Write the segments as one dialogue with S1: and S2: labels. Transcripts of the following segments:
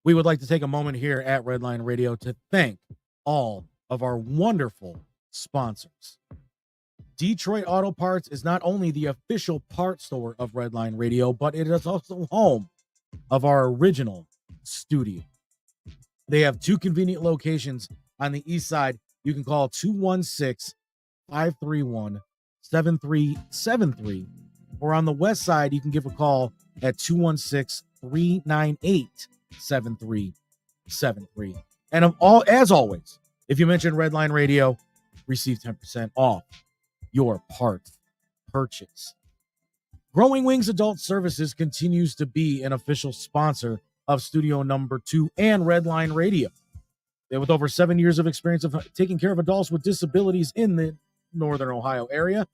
S1: We would like to take a moment here at Redline Radio to thank all of our wonderful sponsors. Detroit Auto Parts is not only the official part store of Redline Radio, but it is also home of our original studio. They have two convenient locations on the east side. You can call 216-531-7373. Or on the west side, you can give a call at 216-398-7373. And as always, if you mention Redline Radio, receive 10% off your part purchase. Growing Wings Adult Services continues to be an official sponsor of Studio Number 2 and Redline Radio. With over 7 years of experience of taking care of adults with disabilities in the Northern Ohio area,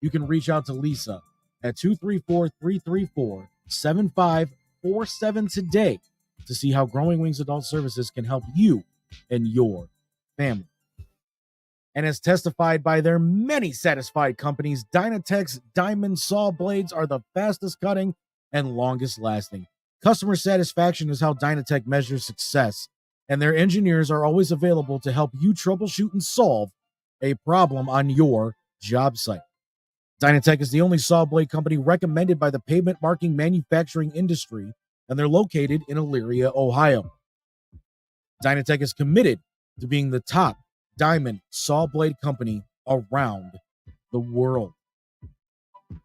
S1: you can reach out to Lisa at 234-334-7547 today to see how Growing Wings Adult Services can help you and your family. And as testified by their many satisfied companies, Dynatech's diamond saw blades are the fastest cutting and longest lasting. Customer satisfaction is how Dynatech measures success, and their engineers are always available to help you troubleshoot and solve a problem on your job site. Dynatech is the only saw blade company recommended by the pavement marking manufacturing industry, and they're located in Elyria, Ohio. Dynatech is committed to being the top diamond saw blade company around the world.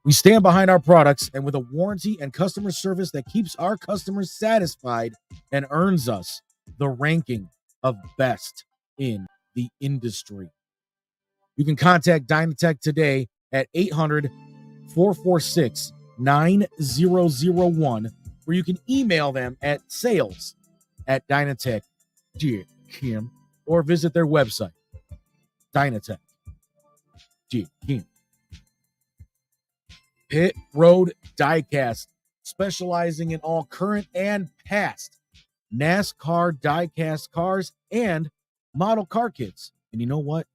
S1: We stand behind our products, and with a warranty and customer service that keeps our customers satisfied and earns us the ranking of best in the industry. You can contact Dynatech today at 800-446-9001, or you can email them at sales@dynatech.com or visit their website, Dynatech.com. Pit Road Diecast, specializing in all current and past NASCAR diecast cars and model car kits. And you know what?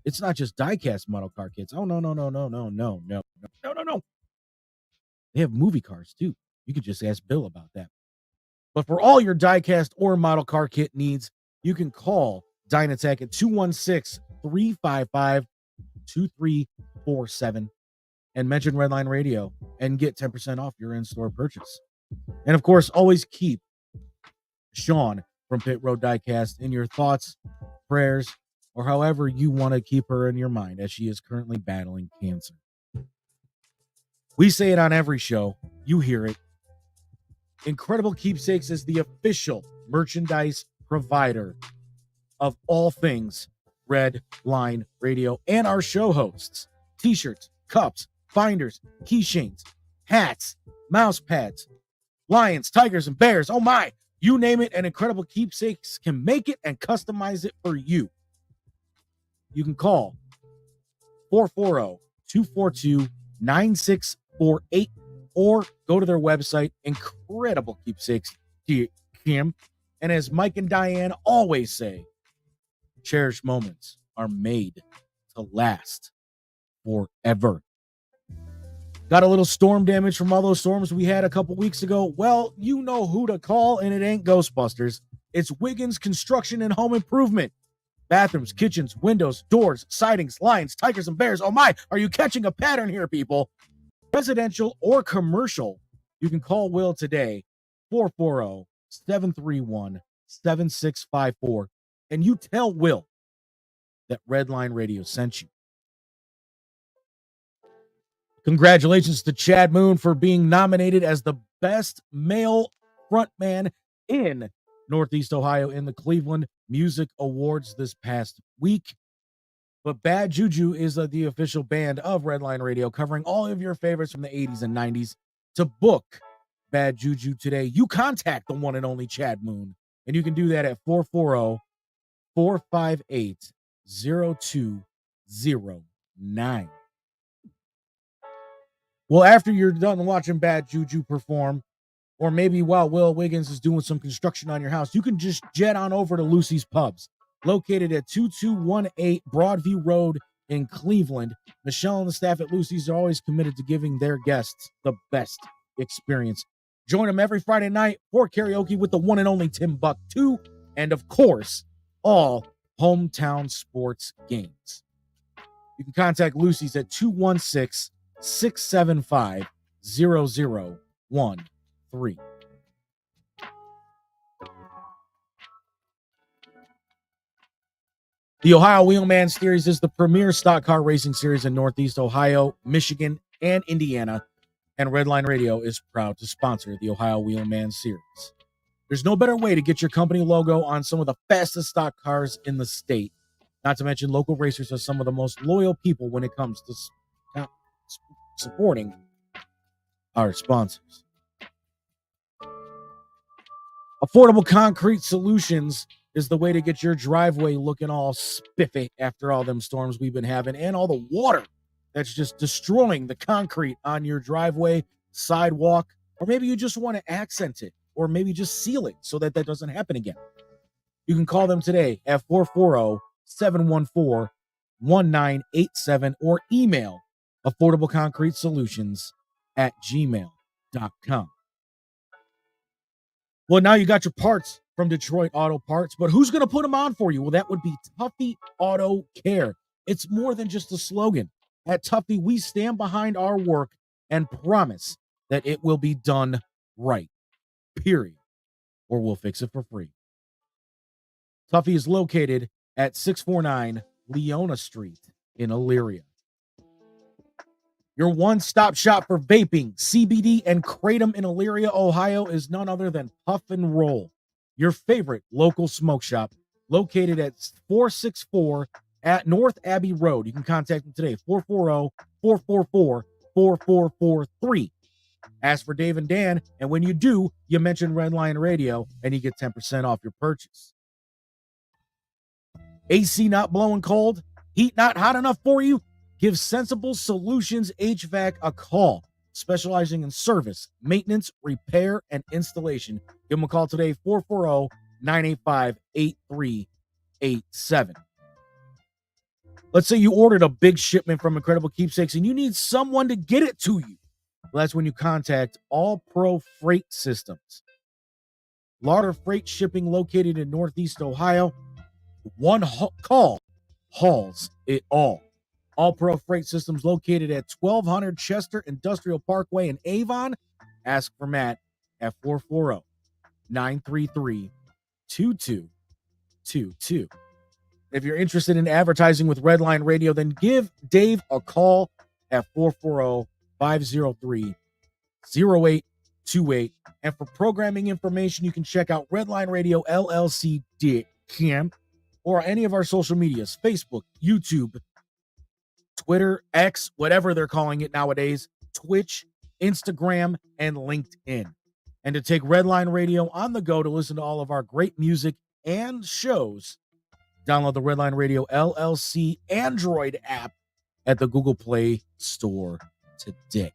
S1: It's not just diecast model car kits. Oh, no. They have movie cars, too. You could just ask Bill about that. But for all your diecast or model car kit needs, you can call Dynatech at 216-355-2347 and mention Redline Radio and get 10% off your in-store purchase. And, of course, always keep Sean from Pit Road Diecast in your thoughts, prayers, or however you want to keep her in your mind, as she is currently battling cancer. We say it on every show. You hear it. Incredible Keepsakes is the official merchandise provider of all things Red Line Radio and our show hosts. T-shirts, cups, binders, keychains, hats, mouse pads, lions, tigers, and bears. Oh my, you name it, and Incredible Keepsakes can make it and customize it for you. You can call 440-242-9648 or go to their website, Incredible Keepsakes. And as Mike and Diane always say, cherished moments are made to last forever. Got a little storm damage from all those storms we had a couple weeks ago? Well, you know who to call, and it ain't Ghostbusters. It's Wiggins Construction and Home Improvement. Bathrooms, kitchens, windows, doors, sidings, lions, tigers, and bears. Oh my, are you catching a pattern here, people? Residential or commercial, you can call Will today, 440-731-7654, and you tell Will that Redline Radio sent you. Congratulations to Chad Moon for being nominated as the best male frontman in Northeast Ohio in the Cleveland Music Awards this past week. But Bad Juju is the official band of Redline Radio, covering all of your favorites from the 80s and 90s. To book Bad Juju today, you contact the one and only Chad Moon, and you can do that at 440-458-0209. Well, after you're done watching Bad Juju perform, or maybe while Will Wiggins is doing some construction on your house, you can just jet on over to Lucy's Pubs, located at 2218 Broadview Road in Cleveland. Michelle and the staff at Lucy's are always committed to giving their guests the best experience. Join them every Friday night for karaoke with the one and only Tim Buck 2, and of course, all hometown sports games. You can contact Lucy's at 216 675 0013. The Ohio Wheelman Series is the premier stock car racing series in Northeast Ohio, Michigan, and Indiana, and Redline Radio is proud to sponsor the Ohio Wheelman Series. There's no better way to get your company logo on some of the fastest stock cars in the state. Not to mention, local racers are some of the most loyal people when it comes to supporting our sponsors. Affordable Concrete Solutions is the way to get your driveway looking all spiffy after all them storms we've been having and all the water that's just destroying the concrete on your driveway, sidewalk, or maybe you just want to accent it or maybe just seal it so that doesn't happen again. You can call them today at 440-714-1987 or email affordableconcretesolutions@gmail.com. Well, now you got your parts from Detroit Auto Parts, but who's going to put them on for you? Well, that would be Tuffy Auto Care. It's more than just a slogan. At Tuffy, we stand behind our work and promise that it will be done right, period, or we'll fix it for free. Tuffy is located at 649 Leona Street in Elyria. Your one-stop shop for vaping, CBD, and kratom in Elyria, Ohio is none other than Puff and Roll, your favorite local smoke shop located at 464 at North Abbey Road. You can contact them today, 440-444-4443. Ask for Dave and Dan, and when you do, you mention Redline Radio, and you get 10% off your purchase. AC not blowing cold? Heat not hot enough for you? Give Sensible Solutions HVAC a call, specializing in service, maintenance, repair, and installation. Give them a call today, 440-985-8387. Let's say you ordered a big shipment from Incredible Keepsakes and you need someone to get it to you. Well, that's when you contact All Pro Freight Systems. Larder Freight Shipping located in Northeast Ohio. One call hauls it all. All Pro Freight Systems located at 1200 Chester Industrial Parkway in Avon. Ask for Matt at 440-933-2222. If you're interested in advertising with Redline Radio, then give Dave a call at 440-503-0828. And for programming information, you can check out Redline Radio LLC.com or any of our social medias, Facebook, YouTube, Twitter, X, whatever they're calling it nowadays, Twitch, Instagram, and LinkedIn. And to take Redline Radio on the go to listen to all of our great music and shows, download the Redline Radio LLC Android app at the Google Play Store today.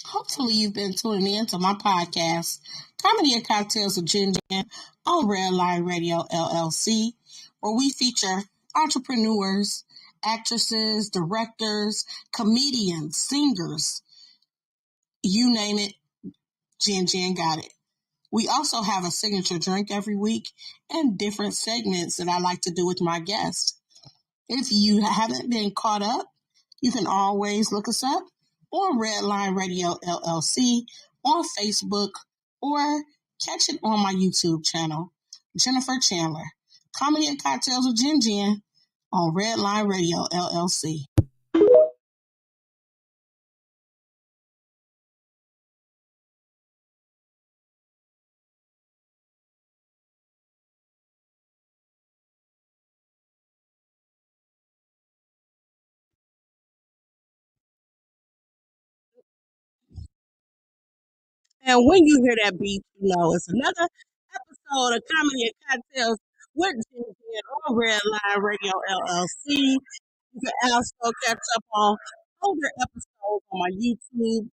S2: Hopefully, you've been tuning in to my podcast, Comedy and Cocktails with Jen Jen, on Redline Radio LLC, where we feature entrepreneurs, actresses, directors, comedians, singers, you name it, Jen Jen got it. We also have a signature drink every week and different segments that I like to do with my guests. If you haven't been caught up, you can always look us up on Redline Radio LLC on Facebook or catch it on my YouTube channel, Jennifer Chandler, Comedy and Cocktails with Jen Jen on Redline Radio LLC. And when you hear that beat, you know it's another episode of Comedy and Cocktails with Jen Jen on Redline Radio LLC. You can also catch up on older episodes on my YouTube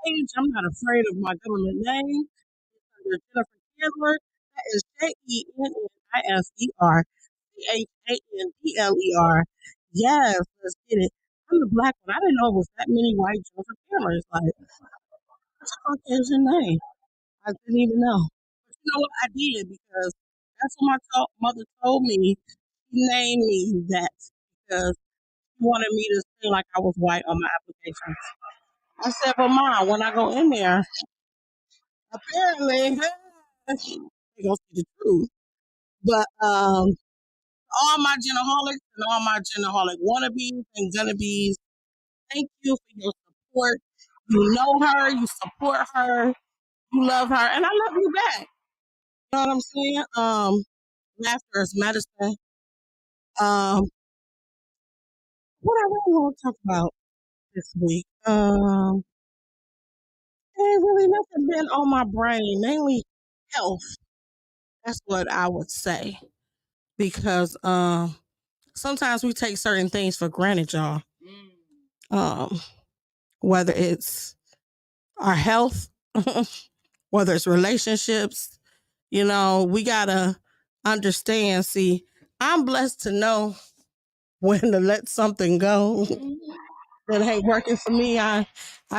S2: page. I'm not afraid of my government name. It's under Jennifer Chandler. That is JENNIFER CHANDLER. Yes, let's get it. I'm the black one. I didn't know it was that many white Joseph Camerons. Like, what the fuck is your name? I didn't even know. But you know what? I did because that's what my mother told me. She named me that because she wanted me to seem like I was white on my application. I said, but mom, when I go in there, apparently, they gonna see the truth. But all my genaholics and all my genaholic wannabes and gonna-bees, thank you for your support. You know her, you support her, you love her, and I love you back. You know what I'm saying? Laughter is medicine. Um, what I really want to talk about this week? Ain't really nothing been on my brain, mainly health. That's what I would say. Because sometimes we take certain things for granted, y'all. Um, whether it's our health, whether it's relationships, we gotta understand. See, I'm blessed to know when to let something go that ain't working for me. I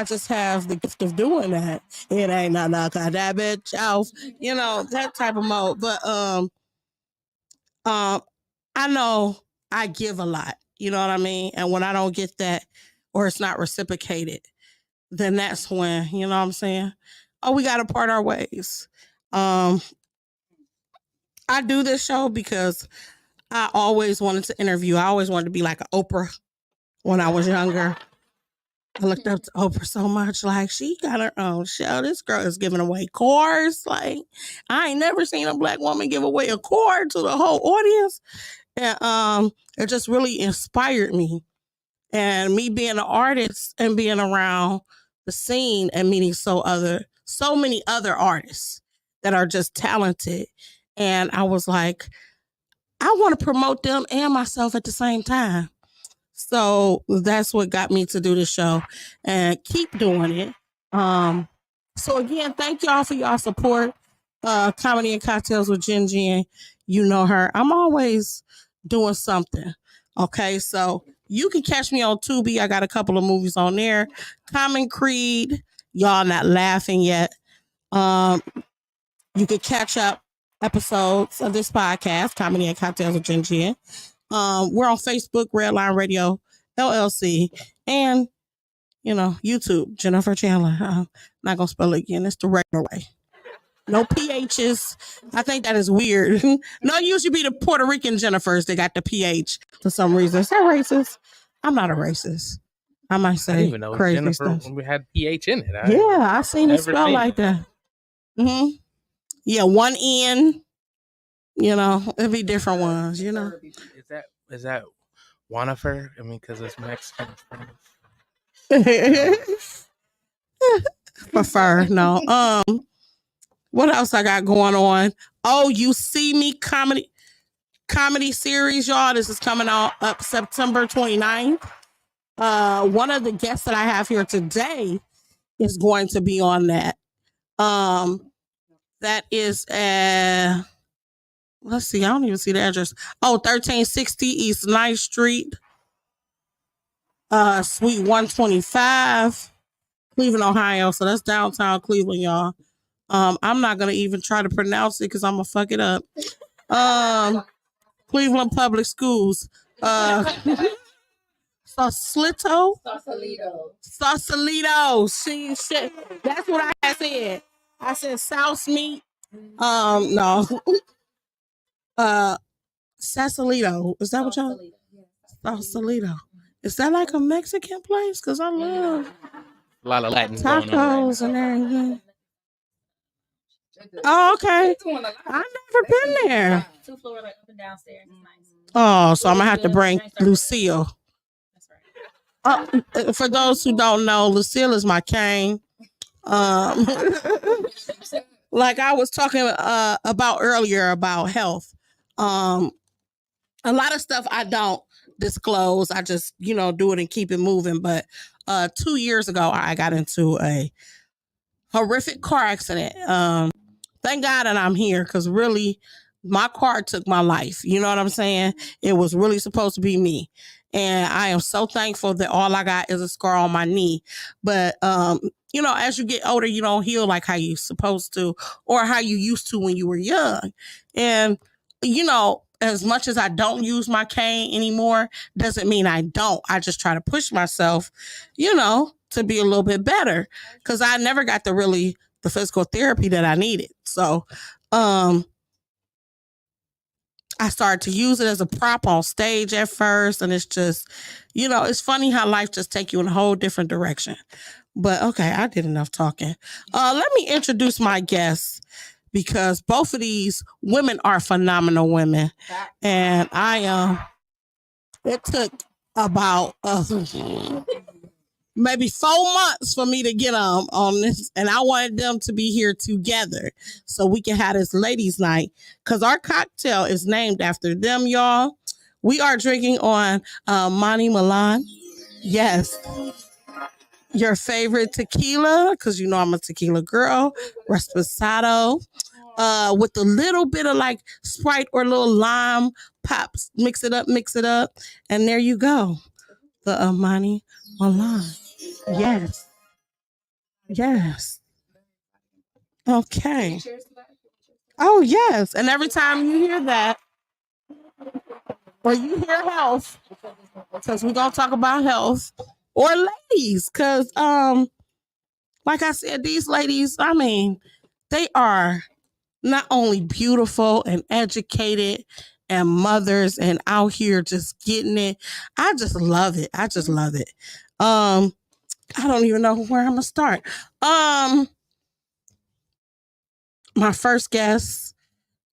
S2: just have the gift of doing that. It ain't nothing I got that bitch off, that type of mode. But um, I know I give a lot. You know what I mean? And when I don't get that or it's not reciprocated, then that's when, you know what I'm saying? Oh, we got to part our ways. I do this show because I always wanted to interview. I always wanted to be like an Oprah when I was younger. I looked up to Oprah so much. Like, she got her own show. This girl is giving away cars. Like, I ain't never seen a black woman give away a car to the whole audience. And it just really inspired me. And me being an artist and being around the scene and meeting so many other artists that are just talented. And I was like, I want to promote them and myself at the same time. So that's what got me to do the show and keep doing it. So again, thank y'all for y'all support. Comedy and Cocktails with Jen Jen. You know her. I'm always doing something. Okay, so you can catch me on Tubi. I got a couple of movies on there. Common Creed. Y'all not laughing yet. You can catch up episodes of this podcast, Comedy and Cocktails with Jen Jen. We're on Facebook, Redline Radio, LLC, and, YouTube, Jennifer Chandler. I'm not going to spell it again. It's the regular way. No PHs. I think that is weird. No, it used to be the Puerto Rican Jennifers that got the PH for some reason. Is that racist? I'm not a racist. I might say I didn't even know crazy Jennifer stuff. When we had PH in it. I seen it spelled like that. Mm-hmm. Yeah, one N. It'd be different ones.
S3: Is that Wanifer? I mean, because it's Mexican.
S2: Prefer no. What else I got going on? Oh, You See Me comedy series, y'all. This is coming up September 29th. One of the guests that I have here today is going to be on that. That is let's see, I don't even see the address. 1360 East 9th Street, Suite 125, Cleveland, Ohio. So that's downtown Cleveland, y'all. I'm not gonna even try to pronounce it because I'm gonna fuck it up. Cleveland Public Schools. Sausalito. See, shit. That's what I said. I said South Meat. No. Sausalito. Is that what y'all? Sausalito. Is that like a Mexican place? Because I love
S3: a lot of Latin
S2: tacos and everything. Oh, okay. I've never been there. 2 floors, like up and downstairs. Oh, so I'm gonna have to bring Lucille. For those who don't know, Lucille is my cane. Like I was talking about earlier about health. A lot of stuff I don't disclose. I just, do it and keep it moving. But 2 years ago, I got into a horrific car accident. Thank God that I'm here because really my car took my life. You know what I'm saying? It was really supposed to be me. And I am so thankful that all I got is a scar on my knee. But, as you get older, you don't heal like how you're supposed to or how you used to when you were young. And, as much as I don't use my cane anymore, doesn't mean I don't. I just try to push myself, to be a little bit better because I never got the physical therapy that I needed. So, I started to use it as a prop on stage at first. And it's just, it's funny how life just take you in a whole different direction. But okay, I did enough talking. Let me introduce my guests because both of these women are phenomenal women. And it took about maybe 4 months for me to get them on this. And I wanted them to be here together so we can have this ladies' night because our cocktail is named after them, y'all. We are drinking on Malan. Yes. Your favorite tequila, because I'm a tequila girl. Reposado. With a little bit of like Sprite or a little lime pops. Mix it up. And there you go. The Malan. Yes. Okay. Oh, yes. And every time you hear that, or you hear health, because we're going to talk about health, or ladies, because, like I said, these ladies, they are not only beautiful and educated and mothers and out here just getting it. I just love it. I don't even know where I'm gonna start. My first guest.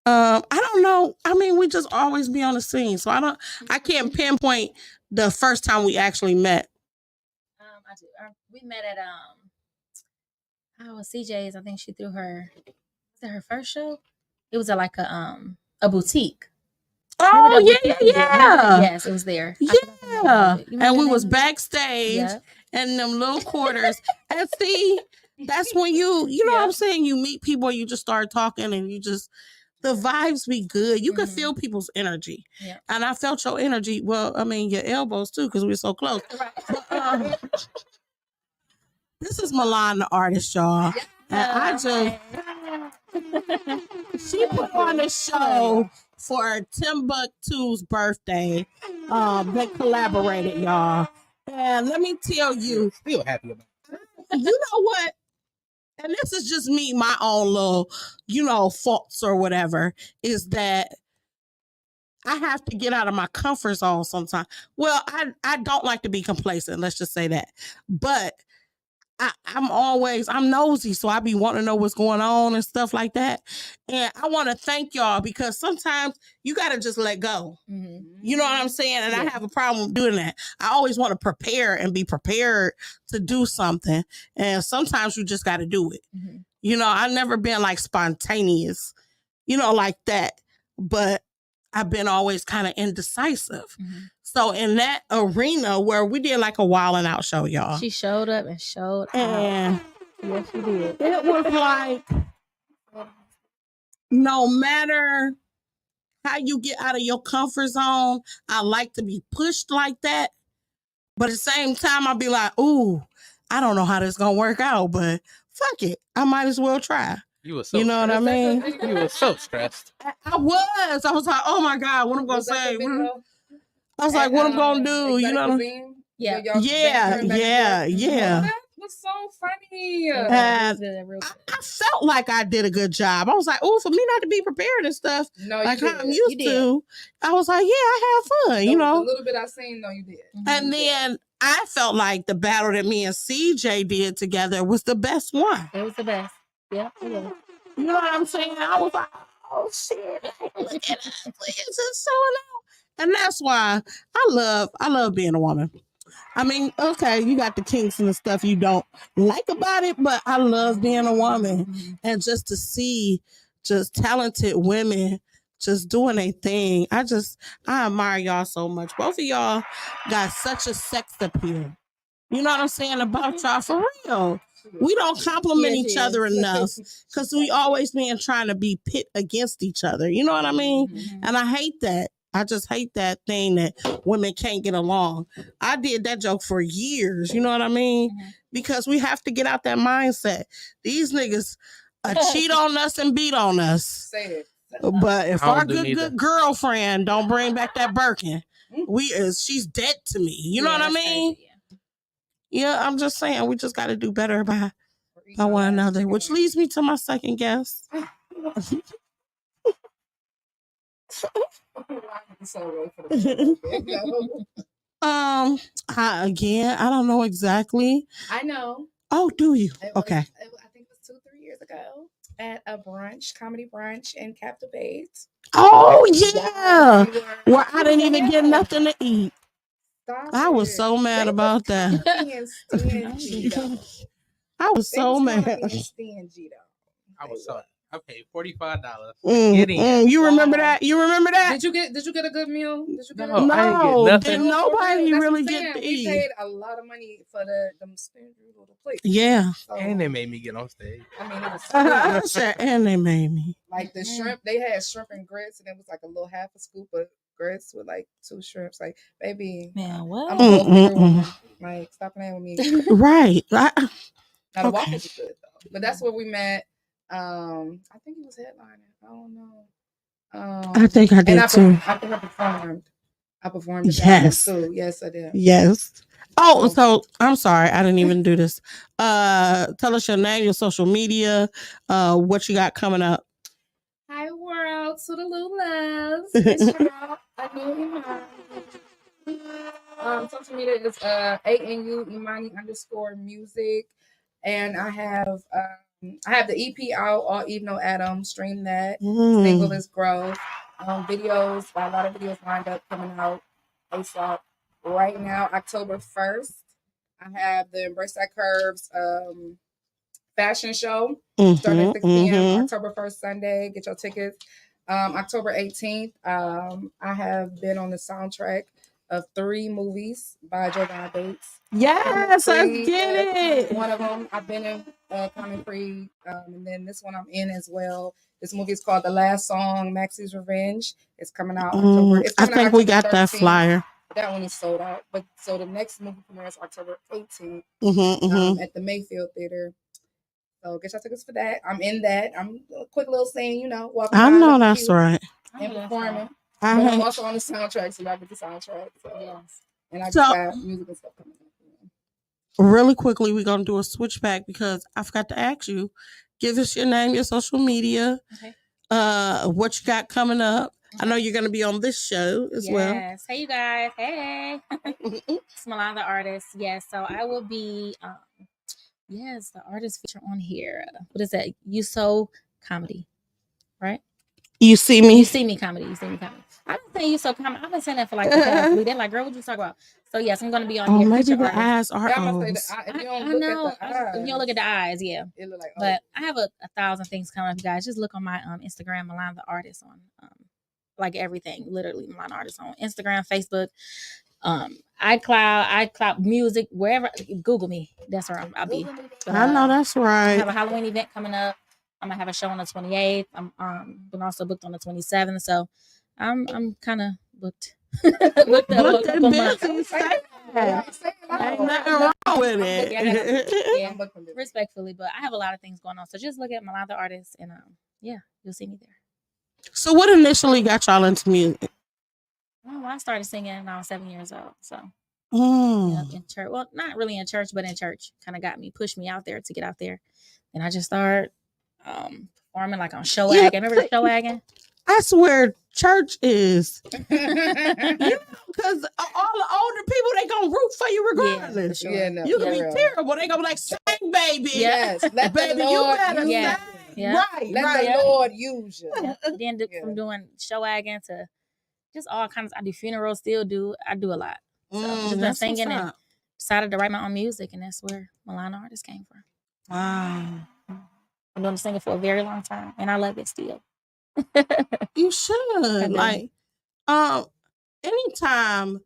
S2: I don't know. We just always be on the scene, so I can't pinpoint the first time we actually met.
S4: I do. We met at CJ's. I think she threw her. Was it her first show? It was like a boutique.
S2: Oh yeah.
S4: Yes, it was there.
S2: Yeah, and we was backstage in them little quarters. And see, that's when you know what I'm saying. You meet people, you just start talking, and the vibes be good. You can feel people's energy, and I felt your energy. Well, your elbows too, because we were so close. But, this is Malan, the artist, y'all, and she put on a show for Timbuktu's birthday. They collaborated, y'all. And let me tell you,
S3: Still happy about it.
S2: You know what? And this is just me, my own little, faults or whatever, is that I have to get out of my comfort zone sometimes. Well, I don't like to be complacent, let's just say that. But I'm nosy, so I be wanting to know what's going on and stuff like that. And I want to thank y'all because sometimes you got to just let go. Mm-hmm. You know what I'm saying? And I have a problem doing that. I always want to prepare and be prepared to do something. And sometimes you just got to do it. Mm-hmm. I've never been like spontaneous, like that. But I've been always kind of indecisive. Mm-hmm. So in that arena where we did like a Wild 'N Out show, y'all.
S4: She showed up and showed
S2: out.
S4: Yes, she did.
S2: It was like, no matter how you get out of your comfort zone, I like to be pushed like that. But at the same time, I'll be like, ooh, I don't know how this is going to work out, but fuck it. I might as well try.
S3: You were so
S2: You know
S3: stressed.
S2: what I mean?
S3: You were so stressed.
S2: I was like, oh my God, what I'm going to say? I was like, what I'm going to do? You know?
S4: Yeah.
S5: That was so funny.
S2: And I felt like I did a good job. I was like, oh, for me not to be prepared and stuff, like how I'm used to, I was like, yeah, I had fun,
S5: The little bit I seen, you did.
S2: And then I felt like the battle that me and CJ did together was the best one.
S4: It was the best. Yeah, it was.
S2: You know what I'm saying? I was like, oh shit, look at us. It's just showing out. And that's why I love being a woman. Okay, you got the kinks and the stuff you don't like about it, but I love being a woman. Mm-hmm. And just to see just talented women just doing a thing. I admire y'all so much. Both of y'all got such a sex appeal. You know what I'm saying about y'all, for real. We don't compliment each other enough because we always being trying to be pit against each other. You know what I mean? Mm-hmm. And I hate that. I just hate that thing that women can't get along. I did that joke for years. You know what I mean?
S4: Mhm.
S2: Because we have to get out that mindset. These niggas cheat on us and beat on us.
S5: Say it.
S2: But if
S3: I don't
S2: our
S3: do neither.
S2: good girlfriend don't bring back that Birkin, she's dead to me. You know what I
S4: that's
S2: mean?
S4: crazy, yeah.
S2: Yeah, I'm just saying we just got to do better by
S5: Or eat
S2: one
S5: my last
S2: another.
S5: chicken
S2: Which
S5: wing.
S2: leads me to my second guest.
S5: So ready for the
S2: I don't know exactly.
S5: I know.
S2: Oh, do you?
S5: It
S2: Okay.
S5: I think it was 2-3 years ago at a comedy brunch in Captivate.
S2: Oh yeah.
S5: We were-
S2: Well, I didn't even get nothing to eat.
S5: Stop
S2: I was
S5: it.
S2: so mad
S5: They
S2: about
S5: was
S2: that.
S5: kinda being stingy, though.
S2: I was
S5: They
S2: so
S5: was kinda
S2: mad.
S5: being stingy, though.
S3: I was so I paid $45 to
S2: Mm,
S3: get in.
S2: You remember
S5: Wow.
S2: that? You remember that?
S5: Did you get a good meal? Did you get
S3: No,
S5: a
S3: I ain't get
S2: No,
S3: nothing.
S2: did nobody
S5: That's what
S2: really
S5: I'm
S2: get
S5: saying.
S2: to
S5: We
S2: eat?
S5: paid a lot of money for them stingy little plates.
S2: Yeah.
S5: So,
S3: And they made me get on stage.
S5: I mean, it was
S2: I
S5: sweet.
S2: said, and they made me.
S5: Like the shrimp, they had shrimp and grits, and it was like a little half a scoop of grits with like 2 shrimps. Like, baby,
S4: Man, what?
S5: I'm a gold digger
S2: Mm-mm-mm.
S5: woman. Like, stop playing with me.
S2: Right.
S5: Now the
S2: Okay.
S5: waffles was good though, but that's where we met. I think he was headlining. I don't know.
S2: I think I did
S5: and
S2: too.
S5: I think I performed. I performed at
S2: Yes.
S5: that one too. Yes, I did.
S2: Yes. Oh, so I'm sorry, I didn't even do this. Tell us your name, your social media, what you got coming up.
S5: Hi world, to the Lulas. It's y'all. Social media is ANUImani_music, and I have the EP out, All Eve No Adam. Stream that. Single is Growth. Videos, a lot of videos lined up coming out ASAP. Right now, October 1st, I have the Embrace That Curves fashion show starting at 6 p.m. October 1st, Sunday. Get your tickets. October 18th, I have been on the soundtrack of 3 movies by Jovan Bates.
S2: Yes, let's get it.
S5: One of them I've been in Common Free, and then this one I'm in as well. This movie is called The Last Song, Maxie's Revenge. It's coming out October. It's
S2: I
S5: coming out
S2: think we
S5: October
S2: got that
S5: 13th.
S2: flyer.
S5: That one is sold out. But so the next movie premiere is October 18th at the Mayfield Theater. So get your tickets for that. I'm in that. I'm a quick little scene, walking
S2: I
S5: by,
S2: know
S5: looking
S2: that's
S5: cute
S2: right.
S5: and performing.
S2: I
S5: But I'm
S2: hate-
S5: also on the soundtrack, so y'all get the soundtrack. So,
S4: Yes.
S5: and I just
S2: So-
S5: got music and stuff coming up.
S2: Really quickly, we're gonna do a switchback because I forgot to ask you. Give us your name, your social media,
S4: Okay.
S2: what you got coming up. I know you're gonna be on this show as well.
S4: Yes. Hey, you guys. Hey. It's Malan, the artist. Yes. So I will be, the artist feature on here. What is that? You So Comedy, right?
S2: You see me?
S4: You see me comedy. You see me comedy. I've been saying You So Comedy. I've been saying that for like the past week. They're like, girl, what you talk about? So yes, I'm going to be on here.
S2: Maybe
S4: feature
S2: the
S4: artist.
S2: eyes are
S5: Yeah, I'm gonna
S2: O's.
S5: say that if you
S4: I
S5: don't look
S4: know.
S5: at the eyes,
S4: If you don't look at the eyes, yeah.
S5: it look like.
S4: But I have a 1,000 things coming up, you guys. Just look on my Instagram, Malan the Artist, on like everything, literally Malan Artist on Instagram, Facebook, iCloud Music, wherever. Google me. That's where I'll be. But,
S2: I know that's
S4: I
S2: right.
S4: have a Halloween event coming up. I'm gonna have a show on the 28th. I'm been also booked on the 27th, so I'm kind of booked. booked up a couple months.
S2: Ain't nothing wrong with it.
S4: Yeah, respectfully, but I have a lot of things going on. So just look at Malan the Artist, and you'll see me there.
S2: So what initially got y'all into music?
S4: Oh, I started singing when I was 7 years old. So in church, well, not really in church, but in church, kind of pushed me out there to get out there. And I just started performing like on show wagon. Remember the show wagon?
S2: I swear, church is because all the older people they gonna root for you regardless.
S4: Yeah,
S5: Yeah, no,
S2: You can be
S5: real.
S2: terrible. They gonna be like, sing, baby.
S5: Yes, let
S2: Baby,
S5: the
S2: you
S5: Lord
S2: better
S5: use
S4: Yeah.
S2: sing.
S4: Yeah.
S2: Right,
S5: Let
S2: right.
S5: the Lord use you.
S4: Yeah. Then from doing show wagon to just all kinds. I do funerals, still do. I do a lot. So I've just been
S2: That's
S4: singing
S2: what's
S4: and
S2: up.
S4: decided to write my own music, and that's where Malan the Artist came from.
S2: Wow.
S4: I've been doing singing for a very long time, and I love it still.
S2: You should.
S4: do.
S2: Like, anytime,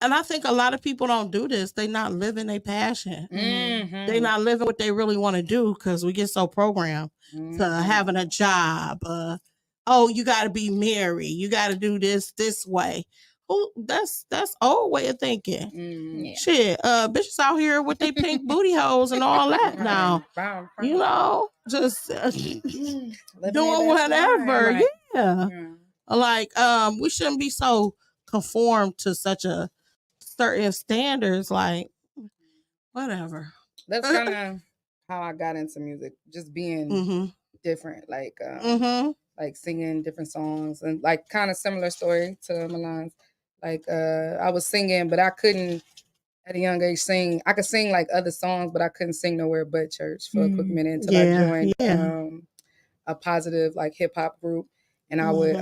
S2: and I think a lot of people don't do this, they not living their passion. They not living what they really want to do because we get so programmed to having a job, oh, you got to be married. You got to do this way. Who? That's old way of thinking.
S5: Mm.
S2: Shit, bitches out here with they pink booty holes and all that now. You know, just doing whatever.
S5: Right.
S2: Yeah. Like, we shouldn't be so conformed to such a certain standards. Like, whatever.
S5: That's kind of how I got into music, just being different, like like singing different songs, and like kind of similar story to Malan's. Like I was singing, but I couldn't at a young age sing. I could sing like other songs, but I couldn't sing nowhere but church for a quick minute until I joined a positive like hip hop group, and I would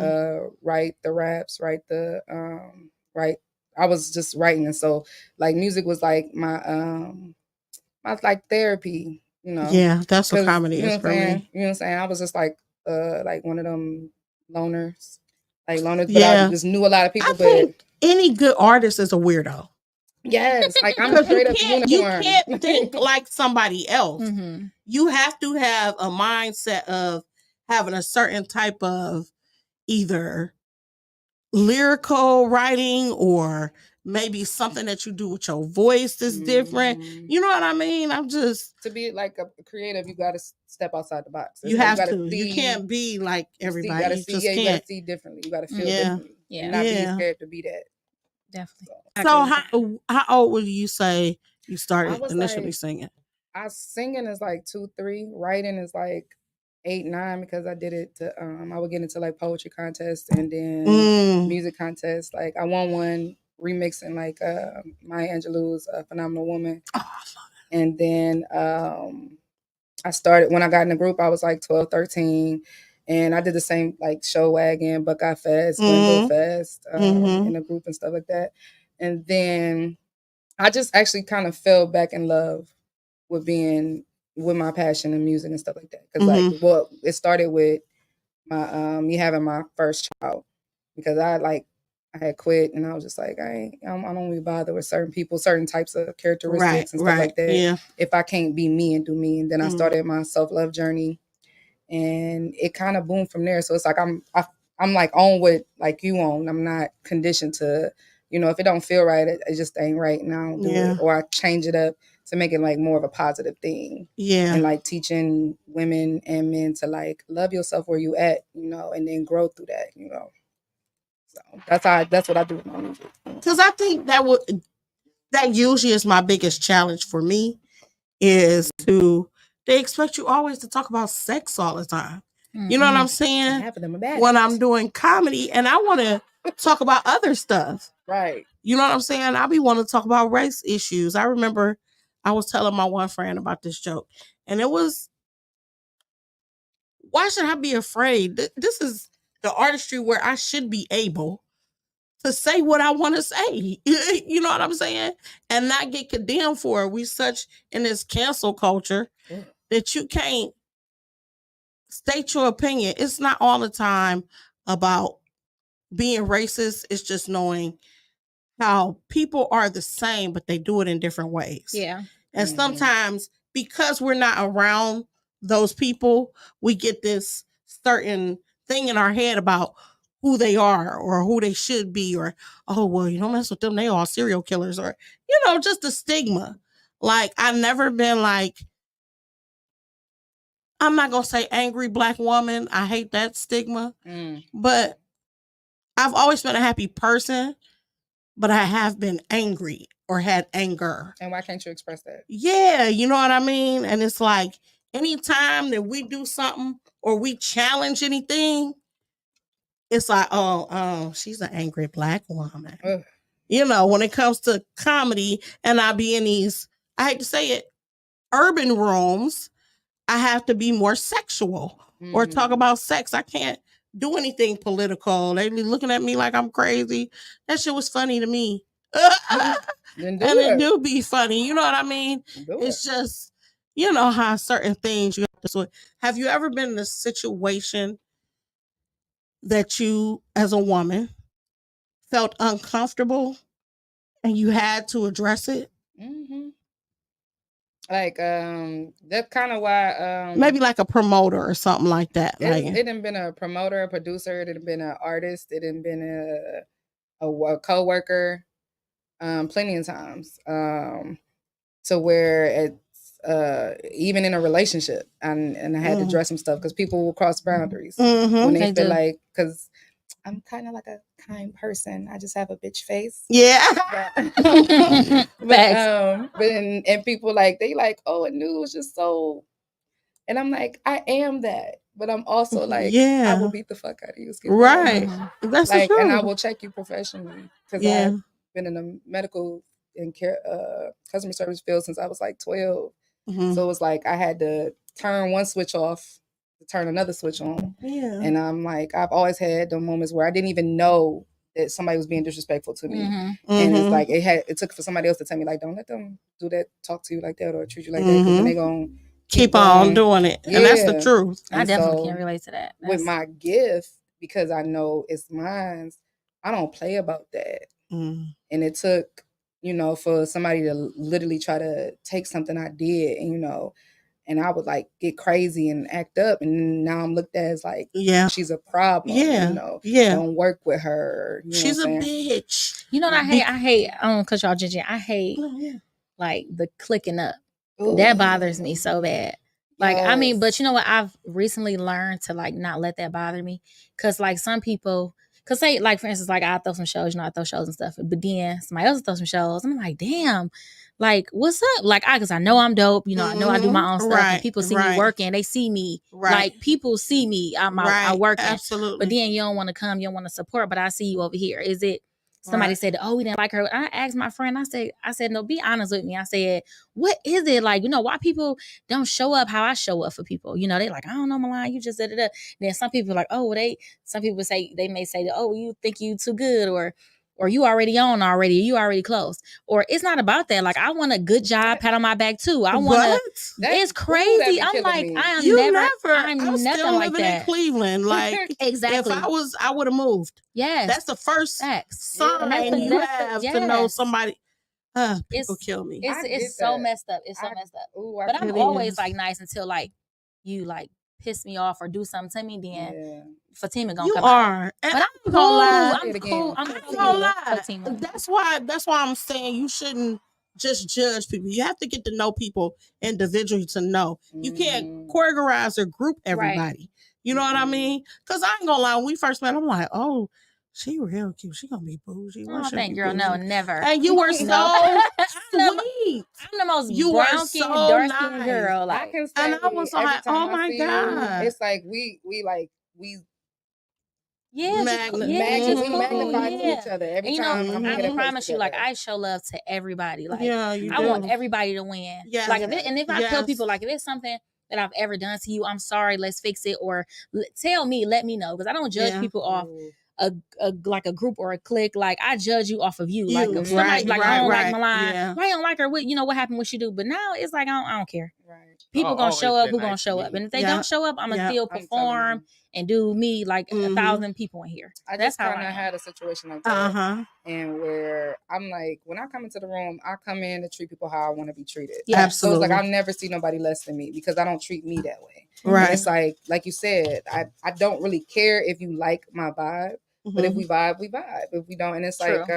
S5: write the raps, write the write. I was just writing, and so like music was like my like therapy, you know.
S2: Yeah, that's what comedy is for
S5: me. You know what I'm saying? I was just like one of them loners. Like loners, but I just knew a lot of people. But
S2: any good artist is a weirdo.
S5: Yes, like I'm a straight up unicorn.
S2: You can't think like somebody else. You have to have a mindset of having a certain type of either lyrical writing or maybe something that you do with your voice is different. You know what I mean? I'm just
S5: to be like a creative, you got to step outside the box.
S2: You have to. You can't be like everybody. You
S5: gotta see, you got to see differently. You got to feel differently. Yeah, not be scared to be that.
S4: Definitely.
S2: So how old would you say you started initially singing?
S5: Singing is like 2, 3. Writing is like 8, 9 because I did it to I would get into like poetry contests and then music contests. Like I won one remixing like Maya Angelou's Phenomenal Woman. And then I started when I got in the group, I was like 12, 13. And I did the same like Show Wagon, Buckeye Fest, Window Fest in a group and stuff like that. And then I just actually kind of fell back in love with being with my passion in music and stuff like that. Because like, well, it started with my me having my first child because I had quit and I was just like I don't really bother with certain people, certain types of characteristics and stuff like that.
S2: Yeah.
S5: If I can't be me and do me, and then I started my self-love journey, and it kind of boomed from there. So it's like I'm like on what like you on. I'm not conditioned to, you know, if it don't feel right, it just ain't right, and I don't do it, or I change it up to make it like more of a positive thing.
S2: Yeah.
S5: And like teaching women and men to like love yourself where you at, you know, and then grow through that, you know. So that's what I do with my music.
S2: Because I think that usually is my biggest challenge for me is they expect you always to talk about sex all the time. You know what I'm saying?
S5: Half of them are bad.
S2: When I'm doing comedy and I want to talk about other stuff.
S5: Right.
S2: You know what I'm saying? I be wanting to talk about race issues. I remember I was telling my one friend about this joke, and it was, why should I be afraid? This is the artistry where I should be able to say what I want to say. You know what I'm saying? And not get condemned for it. We such in this cancel culture that you can't state your opinion. It's not all the time about being racist. It's just knowing how people are the same, but they do it in different ways.
S4: Yeah.
S2: And sometimes because we're not around those people, we get this certain thing in our head about who they are or who they should be, or, oh, well, you don't mess with them, they all serial killers, or, you know, just the stigma. Like, I've never been like, I'm not going to say angry Black woman. I hate that stigma. But I've always been a happy person, but I have been angry or had anger.
S5: And why can't you express that?
S2: Yeah, you know what I mean? And it's like, anytime that we do something or we challenge anything, it's like, oh, she's an angry Black woman. You know, when it comes to comedy, and I be in these, I hate to say it, urban rooms, I have to be more sexual or talk about sex. I can't do anything political. They be looking at me like I'm crazy. That shit was funny to me. It do be funny. You know what I mean? It's just, you know how certain things you have to sort. Have you ever been in a situation that you, as a woman, felt uncomfortable and you had to address it?
S5: Like that's kind of why
S2: maybe like a promoter or something like that.
S5: It done been a promoter, a producer, it done been an artist, it done been a co-worker, plenty of times. To where it's even in a relationship, and I had to address some stuff because people will cross boundaries when they feel like, because I'm kind of like a kind person. I just have a bitch face.
S2: Yeah.
S5: but and people like, they like, oh, Anu was just so, and I'm like, I am that, but I'm also like, I will beat the fuck out of you.
S2: Right. That's
S5: like,
S2: true.
S5: and I will check you professionally because I've been in the medical and care customer service field since I was like 12. So it was like I had to turn one switch off to turn another switch on. Yeah. And I'm like, I've always had the moments where I didn't even know that somebody was being disrespectful to me. And it's like it took for somebody else to tell me, like, don't let them do that, talk to you like that or treat you like that, because then they're gonna keep on doing it. And that's the truth.
S4: I definitely can't relate to that.
S5: With my gift, because I know it's mine, I don't play about that. And it took, for somebody to literally try to take something I did, and and I would like get crazy and act up, and now I'm looked at as like, she's a problem. Don't work with her.
S2: She's a bitch.
S4: You know what I hate? I don't cut y'all judging. I hate like the clicking up. Ooh. That bothers me so bad. Like, yes. I mean, but you know what? I've recently learned to like not let that bother me. Cause like some people, cause say like, for instance, like I throw some shows, I throw shows and stuff, but then somebody else throw some shows. And I'm like, damn, like what's up? Like cause I know I'm dope. I know I do my own stuff, and people see me working. They see me, like people see me. I working.
S2: Absolutely.
S4: But then you don't want to come, you don't want to support, but I see you over here. Is it? Somebody said, oh, we didn't like her. I asked my friend, I said, no, be honest with me. I said, what is it? Like, why people don't show up how I show up for people? They like, I don't know, Malan, you just said it. Then some people are like, oh, some people say, they may say, oh, you think you too good, or you already on already, you already close. Or it's not about that. Like, I want a good job, pat on my back too. I want to, it's crazy. I'm like, I'm
S2: still
S4: like
S2: living in Cleveland. Like,
S4: exactly.
S2: If I would have moved.
S4: Yes.
S2: That's the first sign you have to know somebody. People kill me.
S4: It's so messed up. It's so messed up. But I'm always like nice until like you like piss me off or do something to me. Then Fatima gonna come out.
S2: But
S4: I'm cool. I'm cool. I'm
S2: not gonna lie. That's why I'm saying you shouldn't just judge people. You have to get to know people individually to know. You can't categorize or group everybody. Right. You know what I mean? Because I ain't gonna lie. When we first met, I'm like, oh, she real cute. She gonna be bougie.
S4: Oh, thank girl. No, never.
S2: And you were so sweet.
S4: I'm the most brown skin, dark skin girl. Like,
S5: I can say,
S2: and I was like, oh my God.
S5: It's like we
S4: magnify
S5: each other every time.
S4: I promise you, like I show love to everybody. Like I want everybody to win.
S2: Yes.
S4: Like if I tell people like if it's something that I've ever done to you, I'm sorry, let's fix it, or tell me, let me know, because I don't judge people off like a group or a clique. Like I judge you off of you. Like if somebody's like, I don't like Malan, why you don't like her? What happened? What she do? But now it's like I don't care. Right. People gonna show up. Who gonna show up? And if they don't show up, I'm gonna still perform and do me like 1,000 people in here.
S5: That's how I had a situation like that. And where I'm like, when I come into the room, I come in to treat people how I want to be treated.
S2: Yeah, absolutely.
S5: So it's like I'll never see nobody less than me because I don't treat me that way. Right. And it's like you said, I don't really care if you like my vibe. But if we vibe, we vibe. If we don't, and it's like,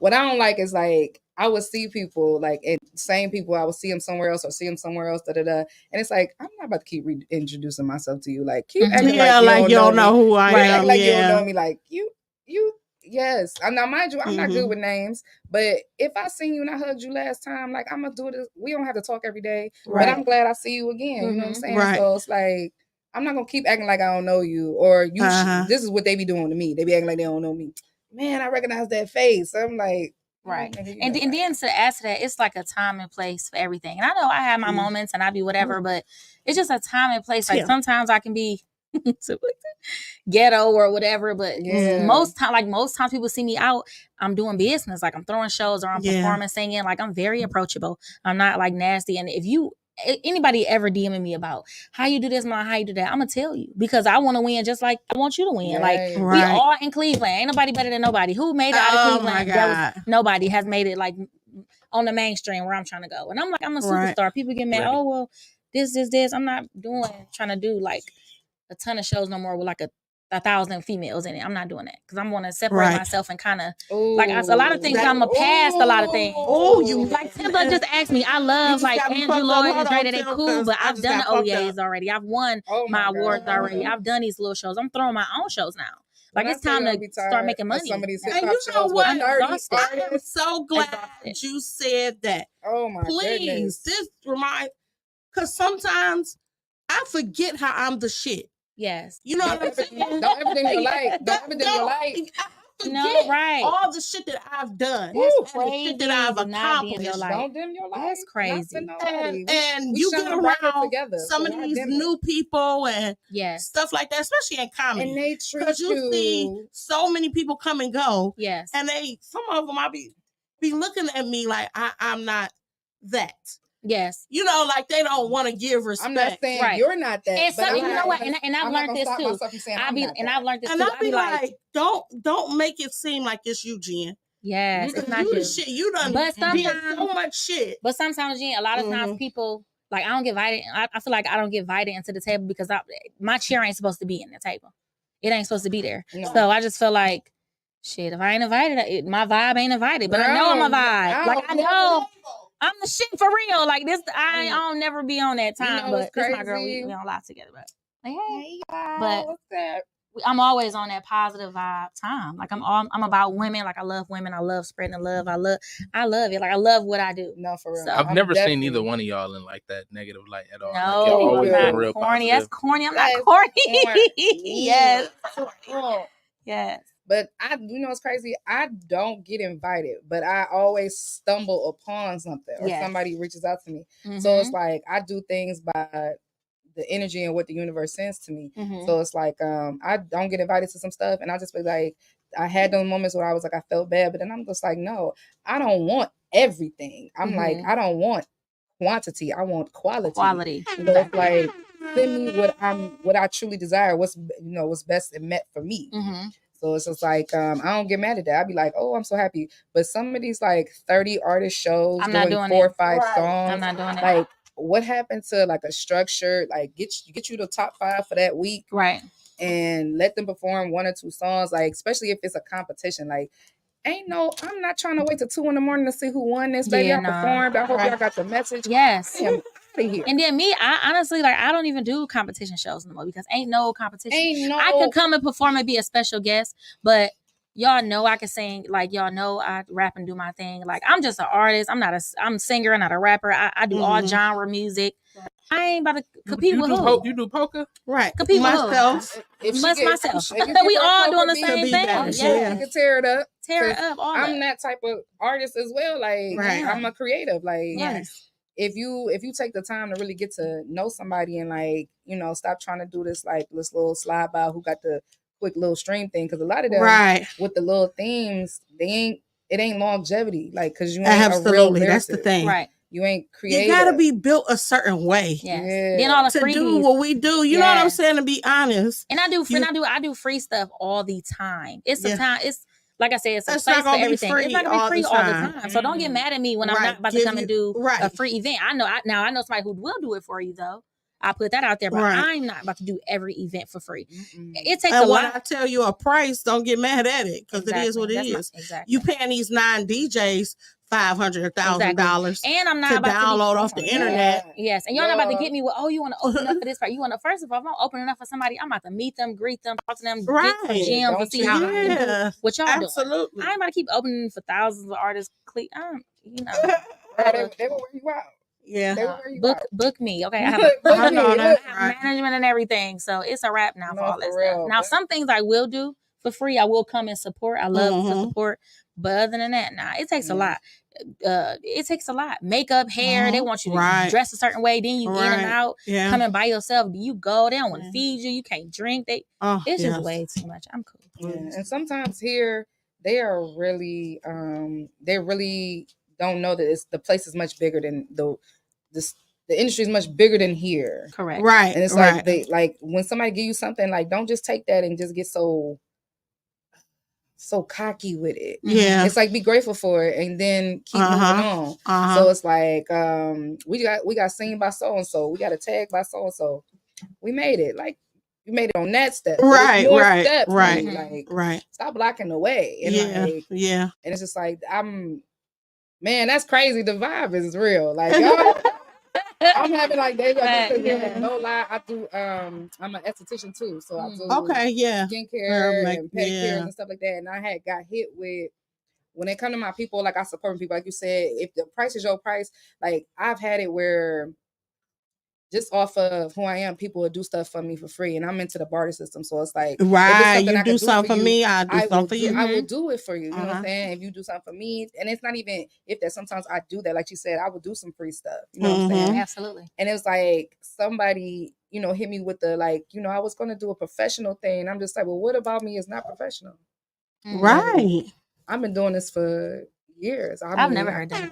S5: what I don't like is like, I would see people like, and same people, I would see them somewhere else or see them somewhere else, And it's like, I'm not about to keep reintroducing myself to you. Like, keep acting like you don't know
S2: who I am.
S5: Like you don't know me. Like, you, yes. Now, mind you, I'm not good with names, but if I seen you and I hugged you last time, like, I'm going to do this. We don't have to talk every day, but I'm glad I see you again. You know what I'm saying?
S2: Right.
S5: So it's like, I'm not going to keep acting like I don't know you, or you. This is what they be doing to me. They be acting like they don't know me. Man, I recognize that face. I'm like,
S4: right. And then to add to that, it's like a time and place for everything. And I know I have my moments and I be whatever, but it's just a time and place. Like sometimes I can be ghetto or whatever, but most times people see me out, I'm doing business. Like I'm throwing shows or I'm performing, singing. Like I'm very approachable. I'm not like nasty. And if anybody ever DMing me about how you do this, how you do that, I'm gonna tell you, because I want to win just like I want you to win. Like we all in Cleveland, ain't nobody better than nobody. Who made it out of Cleveland? Nobody has made it like on the mainstream where I'm trying to go. And I'm like, I'm a
S6: Right.
S4: superstar. People get mad.
S1: Ready.
S4: Oh, well, this. I'm not trying to do like a ton of shows no more with like a 1,000 females in it. I'm not doing that because I'm going to separate
S6: Right.
S4: myself and kind of like a lot of things. I'm a past a lot of things.
S6: Oh, you
S4: Like Timba just asked me. I love
S6: just
S4: like
S6: got me
S4: Andrew
S6: fucked up.
S4: Lloyd and
S6: Hold
S4: Dre.
S6: on,
S4: They
S6: Tim,
S4: cool,
S6: 'cause
S4: but
S6: I
S4: I've
S6: just
S4: done the
S6: got fucked
S4: OEAs
S6: up.
S4: already. I've won
S5: Oh
S4: my awards
S5: God.
S4: already. I've done these little shows. I'm throwing my own shows now. Like
S5: When
S4: it's
S5: I say
S4: time
S5: y'all
S4: to
S5: be
S4: start
S5: tired
S4: making
S5: of
S4: money.
S5: some of these
S6: And
S5: hip-hop
S6: you know
S5: shows
S6: what?
S5: with 30
S4: Exhausted.
S6: I am
S5: artists.
S6: so glad
S4: Exhausted.
S6: you said that.
S5: Oh my
S6: Please,
S5: goodness.
S6: this remind, because sometimes I forget how I'm the shit.
S4: Yes.
S6: You know
S5: Don't
S6: what I'm
S5: ever,
S6: saying?
S5: don't ever dim your light. Don't ever dim your light.
S6: I forget
S4: No, right.
S6: all the shit that I've done
S4: That's
S6: and the
S4: crazy.
S6: shit that I've
S4: Do not dim your
S6: accomplished.
S4: light.
S5: Don't dim your light.
S4: That's
S5: Not
S4: crazy.
S5: for nobody.
S6: And
S5: We
S6: you get
S5: shine brighter
S6: around
S5: together,
S6: some
S5: so
S6: of
S5: why
S6: these
S5: dim it?
S6: new people and
S4: Yes.
S6: stuff like that, especially in comedy.
S5: And they treat
S6: Because you see
S5: you.
S6: so many people come and go,
S4: Yes.
S6: and some of them I be looking at me like I'm not that.
S4: Yes.
S6: You know, like they don't want to give respect.
S5: I'm not saying
S4: Right.
S5: you're not that.
S4: And
S5: but
S4: some,
S5: I'm
S4: you
S5: not
S4: know what?
S5: gonna-
S4: And I've
S5: I'm not
S4: learned
S5: gonna
S4: this
S5: stop
S4: too.
S5: myself from saying I'm not that.
S4: I've learned this
S6: And
S4: too.
S6: I be like, don't make it seem like it's you, Jen.
S4: yes, it's not
S6: You the
S4: you.
S6: shit. You done
S4: But
S6: did
S4: sometimes,
S6: so much shit.
S4: but sometimes, Jen, a lot of times people like I don't get invited. I feel like I don't get invited into the table because my chair ain't supposed to be in the table. It ain't supposed to be there.
S5: No.
S4: So I just feel like, shit, if I ain't invited, my vibe ain't invited. But I know I'm a vibe. Like I know I'm the shit for real. Like this, I don't never be on that time.
S5: You know
S4: but
S5: what's
S4: this my girl. We
S5: crazy?
S4: don't lie together. But like, hey,
S5: Hey,
S4: but
S5: what's that?
S4: I'm always on that positive vibe time. Like I'm about women. Like I love women. I love spreading the love. I love it. Like I love what I do.
S5: No, for real.
S4: So-
S3: I've
S5: I'm
S3: never seen
S5: definitely-
S3: either one of y'all in like that negative light at all.
S4: No,
S3: like, y'all always
S5: I'm
S3: been
S5: not
S3: real
S4: corny.
S3: positive.
S4: That's corny. I'm
S5: That
S4: not
S5: is
S4: corny.
S5: corny.
S4: Yes.
S5: Oh.
S4: Yes.
S5: But you know what's crazy? I don't get invited, but I always stumble upon something or
S4: Yes.
S5: somebody reaches out to me.
S4: Mm-hmm.
S5: So it's like I do things by the energy and what the universe sends to me.
S4: Mhm.
S5: So it's like I don't get invited to some stuff, and I just be like, I had those moments where I was like, I felt bad, but then I'm just like, no, I don't want everything. I'm like, I don't want quantity. I want quality. So it's like, send me what I truly desire. What's best and met for me.
S4: Mm-hmm.
S5: So it's just like I don't get mad at that. I'd be like, oh, I'm so happy. But some of these like 30 artist shows
S4: I'm not doing
S5: 4 or
S4: it.
S5: 5
S6: Right.
S5: songs.
S4: I'm not doing it.
S5: Like, what happened to like a structure? Like get you the top 5 for that week,
S4: Right.
S5: and let them perform 1 or 2 songs. Like, especially if it's a competition. Like, I'm not trying to wait till 2 a.m. to see who won this. Baby,
S4: Yeah,
S5: I
S4: nah.
S5: performed. I hope y'all got the message.
S4: Yes.
S5: I am outta here.
S4: And then me, I honestly like I don't even do competition shows no more because ain't no competition.
S5: Ain't no.
S4: I could come and perform and be a special guest, but y'all know I can sing. Like y'all know I rap and do my thing. Like I'm just an artist. I'm a singer. I'm not a rapper. I do all genre music. I ain't about to compete with who.
S3: You do poker?
S6: Right.
S4: Compete with who?
S6: Myself.
S5: If she
S4: Myself.
S5: if you give
S4: We
S5: her a
S4: all
S5: poker
S4: doing the
S5: beat,
S4: same
S6: be
S4: thing.
S6: better.
S5: I'm sure
S6: Yeah.
S5: you can tear it up.
S4: Tear it
S5: 'Cause
S4: up. All
S5: I'm
S4: that.
S5: that type of artist as well. Like,
S6: Right.
S5: I'm a creative. Like,
S4: Yes.
S5: if you take the time to really get to know somebody and like, stop trying to do this little slide by who got the quick little stream thing, because a lot of them
S6: Right.
S5: with the little themes, it ain't longevity. Like, because you ain't
S6: Absolutely.
S5: a real
S6: That's the
S5: lyricist.
S6: thing.
S4: Right.
S5: You ain't creative.
S6: You gotta be built a certain way
S4: Yes.
S5: Yeah.
S4: Then all the
S6: to
S4: freebies.
S6: do what we do. You know what I'm
S4: Yes.
S6: saying? To be honest.
S4: And I do free.
S6: You-
S4: I do free stuff all the time. It's
S6: Yeah.
S4: a time. It's like I said. It's a
S6: It's
S4: place
S6: not
S4: for
S6: gonna be
S4: everything.
S6: free
S4: It's not gonna
S6: all
S4: be free
S6: the
S4: all the
S6: time.
S4: time. So don't get mad at me when I'm
S6: Right.
S4: not about to
S6: Give
S4: come and do
S6: right.
S4: a free event. I know somebody who will do it for you though. I put that out there, but
S6: Right.
S4: I'm not about to do every event for free.
S5: Mm-mm.
S4: It takes
S6: And
S4: a
S6: when
S4: lot.
S6: I tell you a price, don't get mad at it because it is what it
S4: Exactly.
S6: is.
S4: Exactly.
S6: You paying these 9 DJs $500, $1,000
S4: And I'm not
S6: to
S4: about
S6: download
S4: to
S6: off the
S5: Yeah.
S6: internet.
S4: Yes, and y'all not about to
S5: Yeah.
S4: get me with, oh, you want to open up for this part. You want to, first of all, if I'm opening up for somebody, I'm about to meet them, greet them, talk to them, get some
S6: Right.
S4: gems and
S5: Don't
S4: see
S5: you-
S4: how I can do
S6: Yeah,
S4: what y'all doing.
S6: absolutely.
S4: I ain't about to keep opening for thousands of artists. You know,
S5: They will wear you out.
S6: Yeah.
S5: They will wear you out.
S4: book me. Okay, I have,
S5: Book
S6: I
S5: me,
S6: know
S5: look.
S6: that.
S4: I have
S6: Right.
S4: management and everything, so it's a wrap now for
S5: No,
S4: all that
S5: for
S4: stuff.
S5: real,
S4: Now,
S5: but-
S4: some things I will do for free. I will come and support. I love to
S6: Mhm.
S4: support, but other than that, nah, it takes a
S5: Yeah.
S4: lot. It takes a lot. Makeup, hair. They want you to
S6: Right.
S4: dress a certain way. Then you in
S6: Right.
S4: and out.
S6: Yeah.
S4: Coming by yourself. Do you go? They don't want to
S6: Yeah.
S4: feed you. You can't drink.
S6: Oh,
S4: It's
S6: yes.
S4: just way too much. I'm cool.
S5: Yeah. And sometimes here they are really they really don't know that the place is much bigger than the industry is much bigger than here.
S4: Correct.
S6: Right.
S5: And it's
S6: right.
S5: like they like when somebody give you something, like don't just take that and just get so so cocky with it.
S7: Yeah.
S5: It's like be grateful for it and then keep moving on. So it's like we got seen by so and so. We got a tag by so and so. We made it. Like you made it on that step.
S7: Right,
S5: more
S7: right,
S5: steps.
S7: right,
S5: Like
S7: right.
S5: stop blocking the way. And like,
S7: yeah.
S5: And it's just like man, that's crazy. The vibe is real. Like y'all, I'm having like days like this. No lie, I do. I'm an esthetician too, so I do skincare and pedicures and stuff like that. And I had got hit with when it come to my people. Like I support people, like you said. If the price is your price, like I've had it where just off of who I am, people will do stuff for me for free, and I'm into the barter system. So it's like,
S7: right, if you do something for me, I do something for you.
S5: I will do it for you. You know what I'm saying? If you do something for me, and it's not even if that. Sometimes I do that, like you said, I would do some free stuff. You know what I'm saying?
S4: Absolutely.
S5: And it was like somebody, hit me with the like, I was going to do a professional thing. I'm just like, well, what about me is not professional?
S7: Right.
S5: Like, I've been doing this for years.
S4: I've never heard that.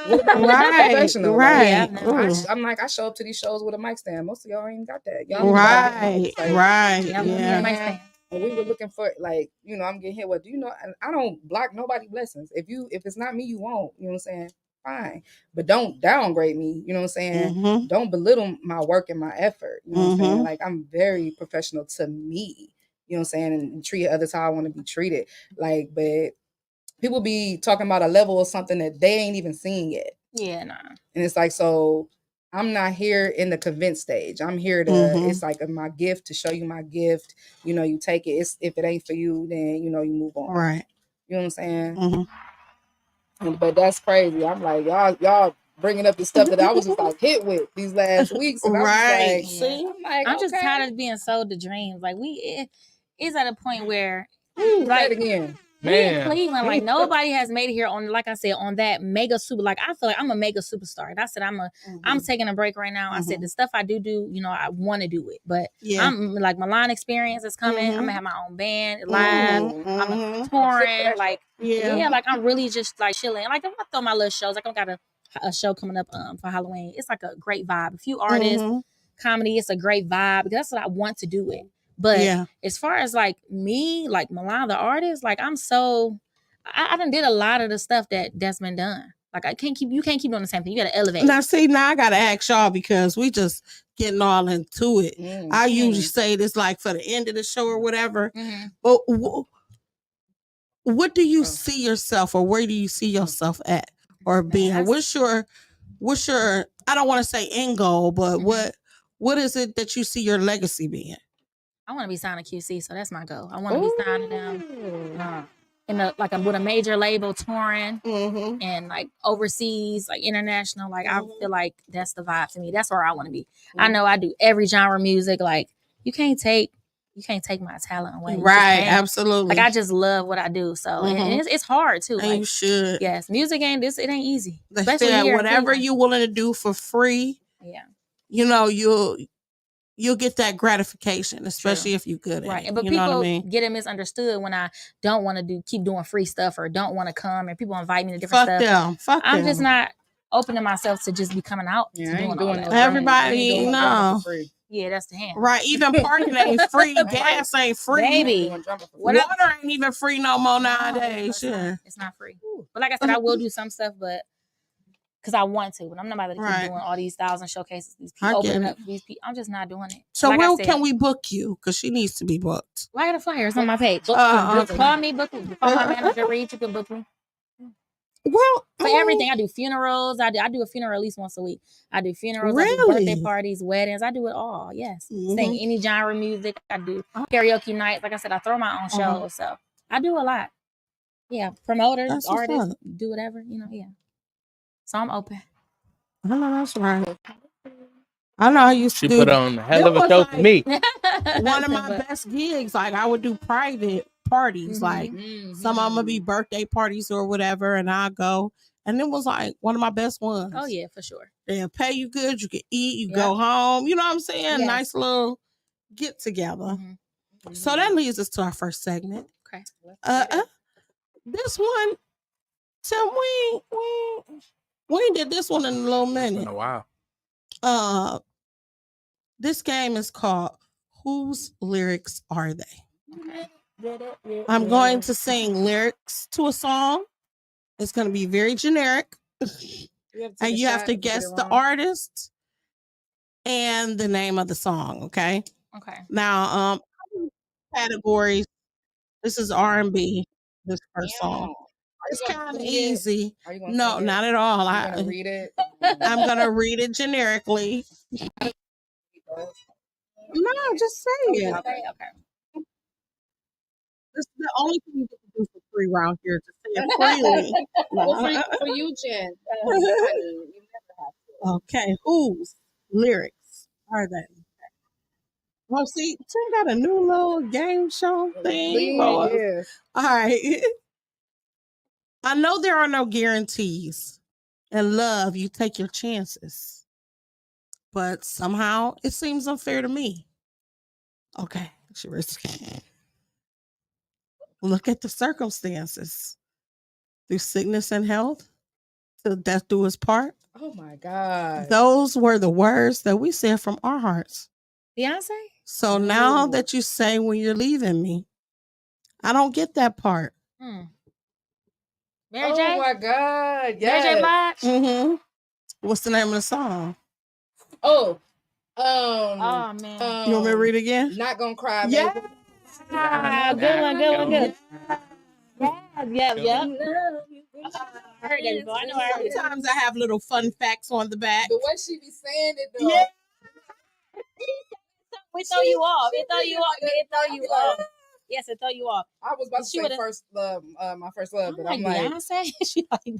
S5: What about professional?
S7: Right.
S5: Like, I'm like, I show up to these shows with a mic stand. Most of y'all ain't got that.
S7: Y'all right.
S5: Yeah. And we were looking for like, I'm getting hit with, and I don't block nobody's blessings. If it's not me, you won't. You know what I'm saying? Fine. But don't downgrade me. You know what I'm saying? Don't belittle my work and my effort. You know what I'm saying? Like I'm very professional to me. You know what I'm saying? And treat others how I want to be treated. Like, but people be talking about a level of something that they ain't even seen yet.
S4: Yeah, nah.
S5: And it's like, so I'm not here in the convince stage. I'm here to, it's like my gift to show you my gift. You take it. If it ain't for you, then, you move on.
S7: Right.
S5: You know what I'm saying? But that's crazy. I'm like, y'all bringing up the stuff that I was just like hit with these last weeks. And
S7: right.
S4: I'm just tired of being sold the dreams. Like it's at a point where
S5: like again.
S4: We in Cleveland, like nobody has made it here on, like I said, on that mega super. Like I feel like I'm a mega superstar, and I said I'm taking a break right now. I said the stuff I do, I want to do it, but I'm like Malan experience is coming. I'm gonna have my own band live. I'm touring, like like I'm really just like chilling. Like if I throw my little shows, like I got a show coming up for Halloween. It's like a great vibe. A few artists, comedy. It's a great vibe because that's what I want to do it. But as far as like me, like Malan the artist, like I done did a lot of the stuff that's been done. Like you can't keep doing the same thing. You gotta elevate.
S7: Now I gotta ask y'all because we just getting all into it. I usually say this like for the end of the show or whatever. But what do you see yourself, or where do you see yourself at or being? What's your I don't want to say end goal, but what is it that you see your legacy being?
S4: I want to be signed to QC, so that's my goal. I want to be signed to them with a major label touring and like overseas, like international. Like I feel like that's the vibe to me. That's where I want to be. I know I do every genre of music. Like you can't take my talent away.
S7: Right, absolutely.
S4: Like I just love what I do. So and it's hard too.
S7: And like, you should.
S4: Yes, music ain't this. It ain't easy.
S7: Especially whatever you're willing to do for free.
S4: Yeah.
S7: You'll get that gratification, especially if you're good at it.
S4: But people get it misunderstood when I don't want to keep doing free stuff or don't want to come and people invite me to different stuff.
S7: Fuck them.
S4: I'm just not opening myself to just be coming out.
S5: Yeah, I ain't
S4: doing
S5: doing
S4: all that.
S7: Everybody, no.
S4: Yeah, that's the hand.
S7: Right, even parking ain't free. Gas ain't free.
S4: Baby.
S7: Water ain't even free no more nowadays.
S4: It's not free. But like I said, I will do some stuff, but because I want to, but I'm not about to keep doing all these 1,000 showcases. These people opening up these people. I'm just not doing it.
S7: So where can we book you? Because she needs to be booked.
S4: Well, I got a flyer. It's on my page. Call me, book me. Call my manager, Reed. You can book me.
S7: Well,
S4: for everything, I do funerals. I do a funeral at least once a week. I do funerals. I do birthday parties, weddings. I do it all. Yes, sing any genre of music. I do karaoke nights. Like I said, I throw my own shows, so I do a lot. Yeah, promoters, artists, do whatever. Yeah. So I'm open.
S7: I know that's right. I know I used to
S3: do. She put on a hell of a show for me.
S7: One of my best gigs, like I would do private parties, like some of them would be birthday parties or whatever, and I go, and it was like one of my best ones.
S4: Oh yeah, for sure.
S7: They'll pay you good, you can eat, you go home. You know what I'm saying? Yes. Nice little get together. So that leads us to our first segment.
S4: Okay.
S7: This one, Tim, we did this one in a little minute.
S3: It's been a while.
S7: This game is called Whose Lyrics Are They?
S4: Okay.
S7: I'm going to sing lyrics to a song. It's going to be very generic. And you have to guess the artist and the name of the song, okay?
S4: Okay.
S7: Now, categories. This is R&B, this first song. It's kind of easy. No, not at all.
S5: I'm going to read it.
S7: I'm going to read it generically. No, just say it.
S4: Okay.
S7: This is the only thing you get to do for free around here, to say it freely.
S5: For you, Jen. You never have to.
S7: Okay, whose lyrics are they? Well, see, Tim got a new little game show thing.
S5: Yeah.
S7: All right. I know there are no guarantees. In love, you take your chances. But somehow it seems unfair to me. Okay. Look at the circumstances. Through sickness and health, till death do us part.
S5: Oh my God.
S7: Those were the words that we said from our hearts.
S4: Beyonce?
S7: So now that you say when you're leaving me, I don't get that part.
S4: Mary J?
S5: Oh my God.
S4: Mary J.
S5: Yes.
S4: Blige?
S7: Mm-hmm. What's the name of the song?
S5: Oh.
S4: Oh man.
S7: You want me to read it again?
S5: Not Gonna Cry, Baby.
S7: Yeah.
S4: Good one. Yep. I heard that before. I know I heard it.
S7: Sometimes I have little fun facts on the back.
S5: The way she be saying it, though.
S7: Yeah.
S4: We throw you off. It throw you off. Yes, it throw you off.
S5: I was about to say first love, my first love, but I'm like
S4: Beyonce. She like no.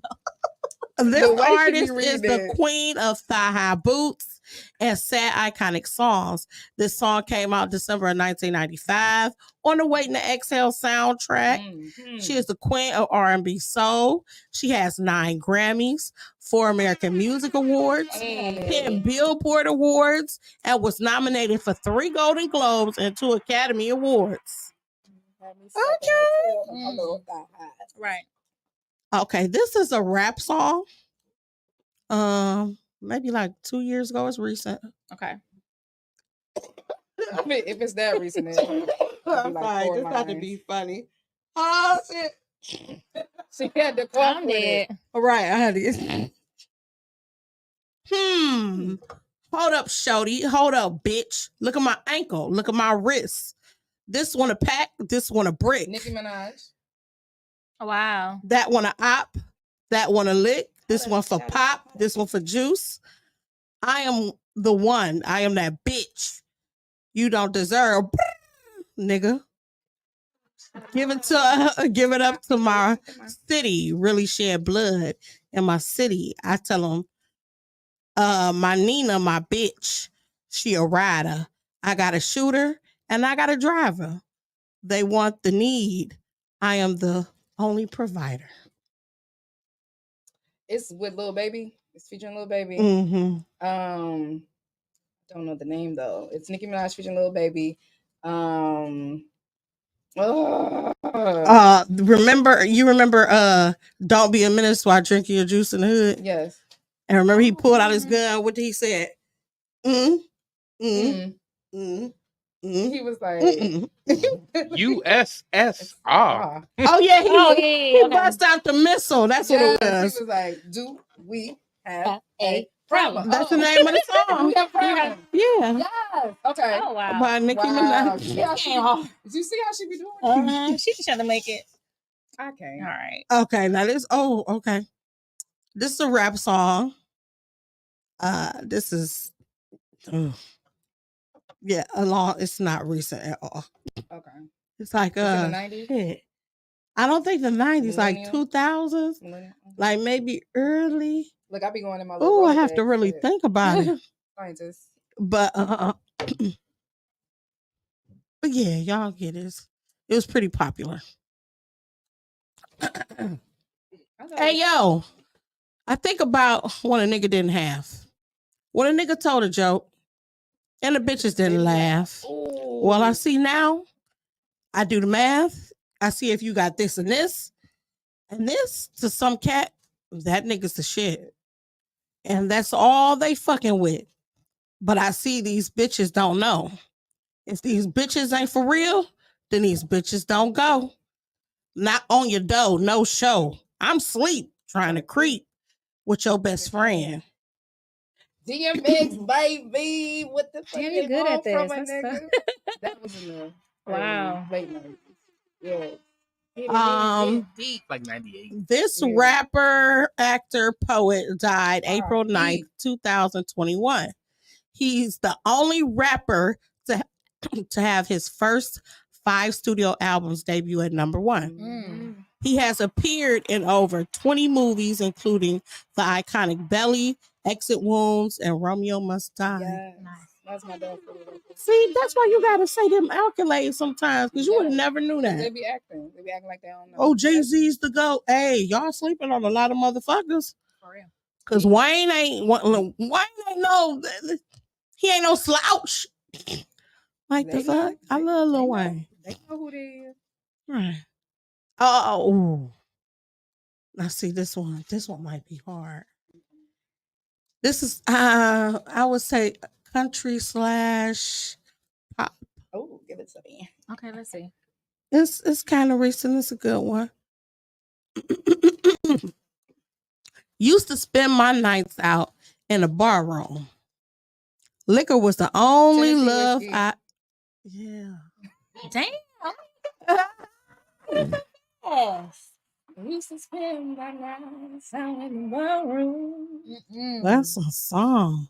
S7: This
S5: The way she be
S7: artist is
S5: reading
S7: the
S5: it.
S7: queen of thigh-high boots and sad iconic songs. This song came out December of 1995 on the Waiting to Exhale soundtrack. She is the queen of R&B soul. She has 9 Grammys, 4 American Music Awards, 10 Billboard Awards, and was nominated for 3 Golden Globes and 2 Academy Awards.
S4: Right.
S7: Okay, this is a rap song. Maybe like 2 years ago. It's recent.
S4: Okay.
S5: I mean, if it's that recent,
S7: I'm sorry, this got to be funny. Oh shit!
S5: She had to
S4: I'm
S5: come with
S4: dead.
S5: it.
S7: All right, I had to get. Hold up, shorty. Hold up, bitch. Look at my ankle. Look at my wrist. This one a pack. This one a brick.
S5: Nicki Minaj.
S4: Wow.
S7: That one a op. That one a lick. This one for pop. This one for juice. I am the one. I am that bitch you don't deserve, nigga. Give it up to my city. Really shed blood in my city. I tell them, my Nina, my bitch, she a rider. I got a shooter and I got a driver. They want the need. I am the only provider.
S5: It's with Lil Baby. It's featuring Lil Baby.
S7: Mm-hmm.
S5: Don't know the name though. It's Nicki Minaj featuring Lil Baby. Remember
S7: Don't Be a Menace while drinking your juice in the hood?
S5: Yes.
S7: And remember he pulled out his gun. What did he say?
S5: He was like
S3: USSR.
S7: Oh yeah, he
S4: Okay.
S7: bust out the missile. That's what it was.
S5: He was like, do we have a problem?
S7: That's the name of the song.
S5: We have a problem.
S7: Yeah.
S5: Yes. Okay.
S4: Oh wow.
S7: By Nicki
S5: Wow.
S7: Minaj.
S5: Yeah, did you see how she be doing it?
S4: She trying to make it.
S5: I can't.
S4: All right.
S7: Okay, now this. Oh, okay. This is a rap song. This is. Yeah, it's not recent at all.
S5: Okay.
S7: It's like
S5: in the 90s?
S7: shit. I don't think the 90s, like
S5: Millennial?
S7: 2000s,
S5: Millennial?
S7: like maybe early.
S5: Look, I be going in my little
S7: Oh, I have
S5: Rolodex
S7: to really
S5: with
S7: think about it.
S5: scientists.
S7: But but yeah, y'all get it. It was pretty popular. Hey yo, I think about when a nigga didn't have. When a nigga told a joke and the bitches didn't laugh. Well, I see now, I do the math. I see if you got this and this to some cat, that nigga's the shit. And that's all they fucking with. But I see these bitches don't know. If these bitches ain't for real, then these bitches don't go. Not on your dough, no show. I'm sleep trying to creep with your best friend.
S5: DMX, baby. What the fuck?
S4: Damn, you good at this.
S5: From a
S4: That's
S5: nigga? That was in the
S4: Wow.
S5: late 90s. Yeah.
S3: Deep, like 98.
S7: This rapper, actor, poet died April 9th, 2021. He's the only rapper to have his first 5 studio albums debut at number 1.
S4: Mm.
S7: He has appeared in over 20 movies, including the iconic Belly, Exit Wounds, and Romeo Must Die.
S5: Yes. That's my dad.
S7: See, that's why you gotta say them accolades sometimes, because you would have never knew that.
S5: They be acting. They be acting like they don't know.
S7: Oh, Jay-Z's the GOAT. Hey, y'all sleeping on a lot of motherfuckers.
S4: For real.
S7: Because Wayne ain't no, he ain't no slouch. Like
S5: They
S7: the fuck? I love Lil Wayne.
S5: They know who they is.
S7: Right. Oh. Now see this one. This one might be hard. This is I would say country / pop.
S5: Oh, give it to me.
S4: Okay, let's see.
S7: It's kind of recent. It's a good one. Used to spend my nights out in a bar room. Liquor was the only
S5: Tennessee
S7: love
S5: whiskey.
S7: Yeah.
S4: Damn.
S5: Yes. We used to spend my nights out in the ballroom.
S7: That's a song.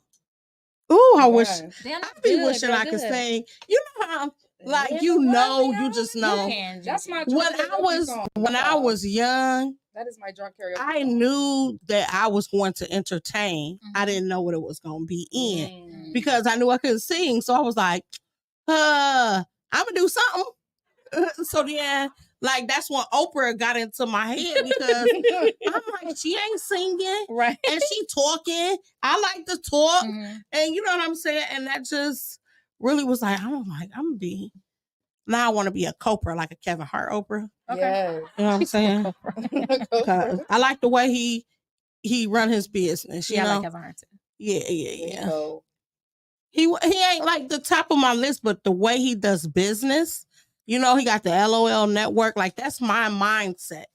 S7: Ooh, I wish
S4: Damn,
S7: I be wishing I could sing. You know how like you just know.
S5: That's my
S7: When I was young,
S5: that is my drunk karaoke.
S7: I knew that I was going to entertain. I didn't know what it was going to be in because I knew I couldn't sing. So I was like, I'm gonna do something. So then, like that's when Oprah got into my head because I'm like, she ain't singing,
S4: right?
S7: And she talking. I like to talk, and you know what I'm saying. And that just really was like, I'm gonna be. Now I want to be a Copra, like a Kevin Hart Oprah.
S4: Okay,
S5: yes.
S7: You know what I'm saying? I like the way he run his business. You know?
S4: I like Kevin Hart too.
S7: Yeah. So, he ain't like the top of my list, but the way he does business. You know, he got the LOL network. Like, that's my mindset.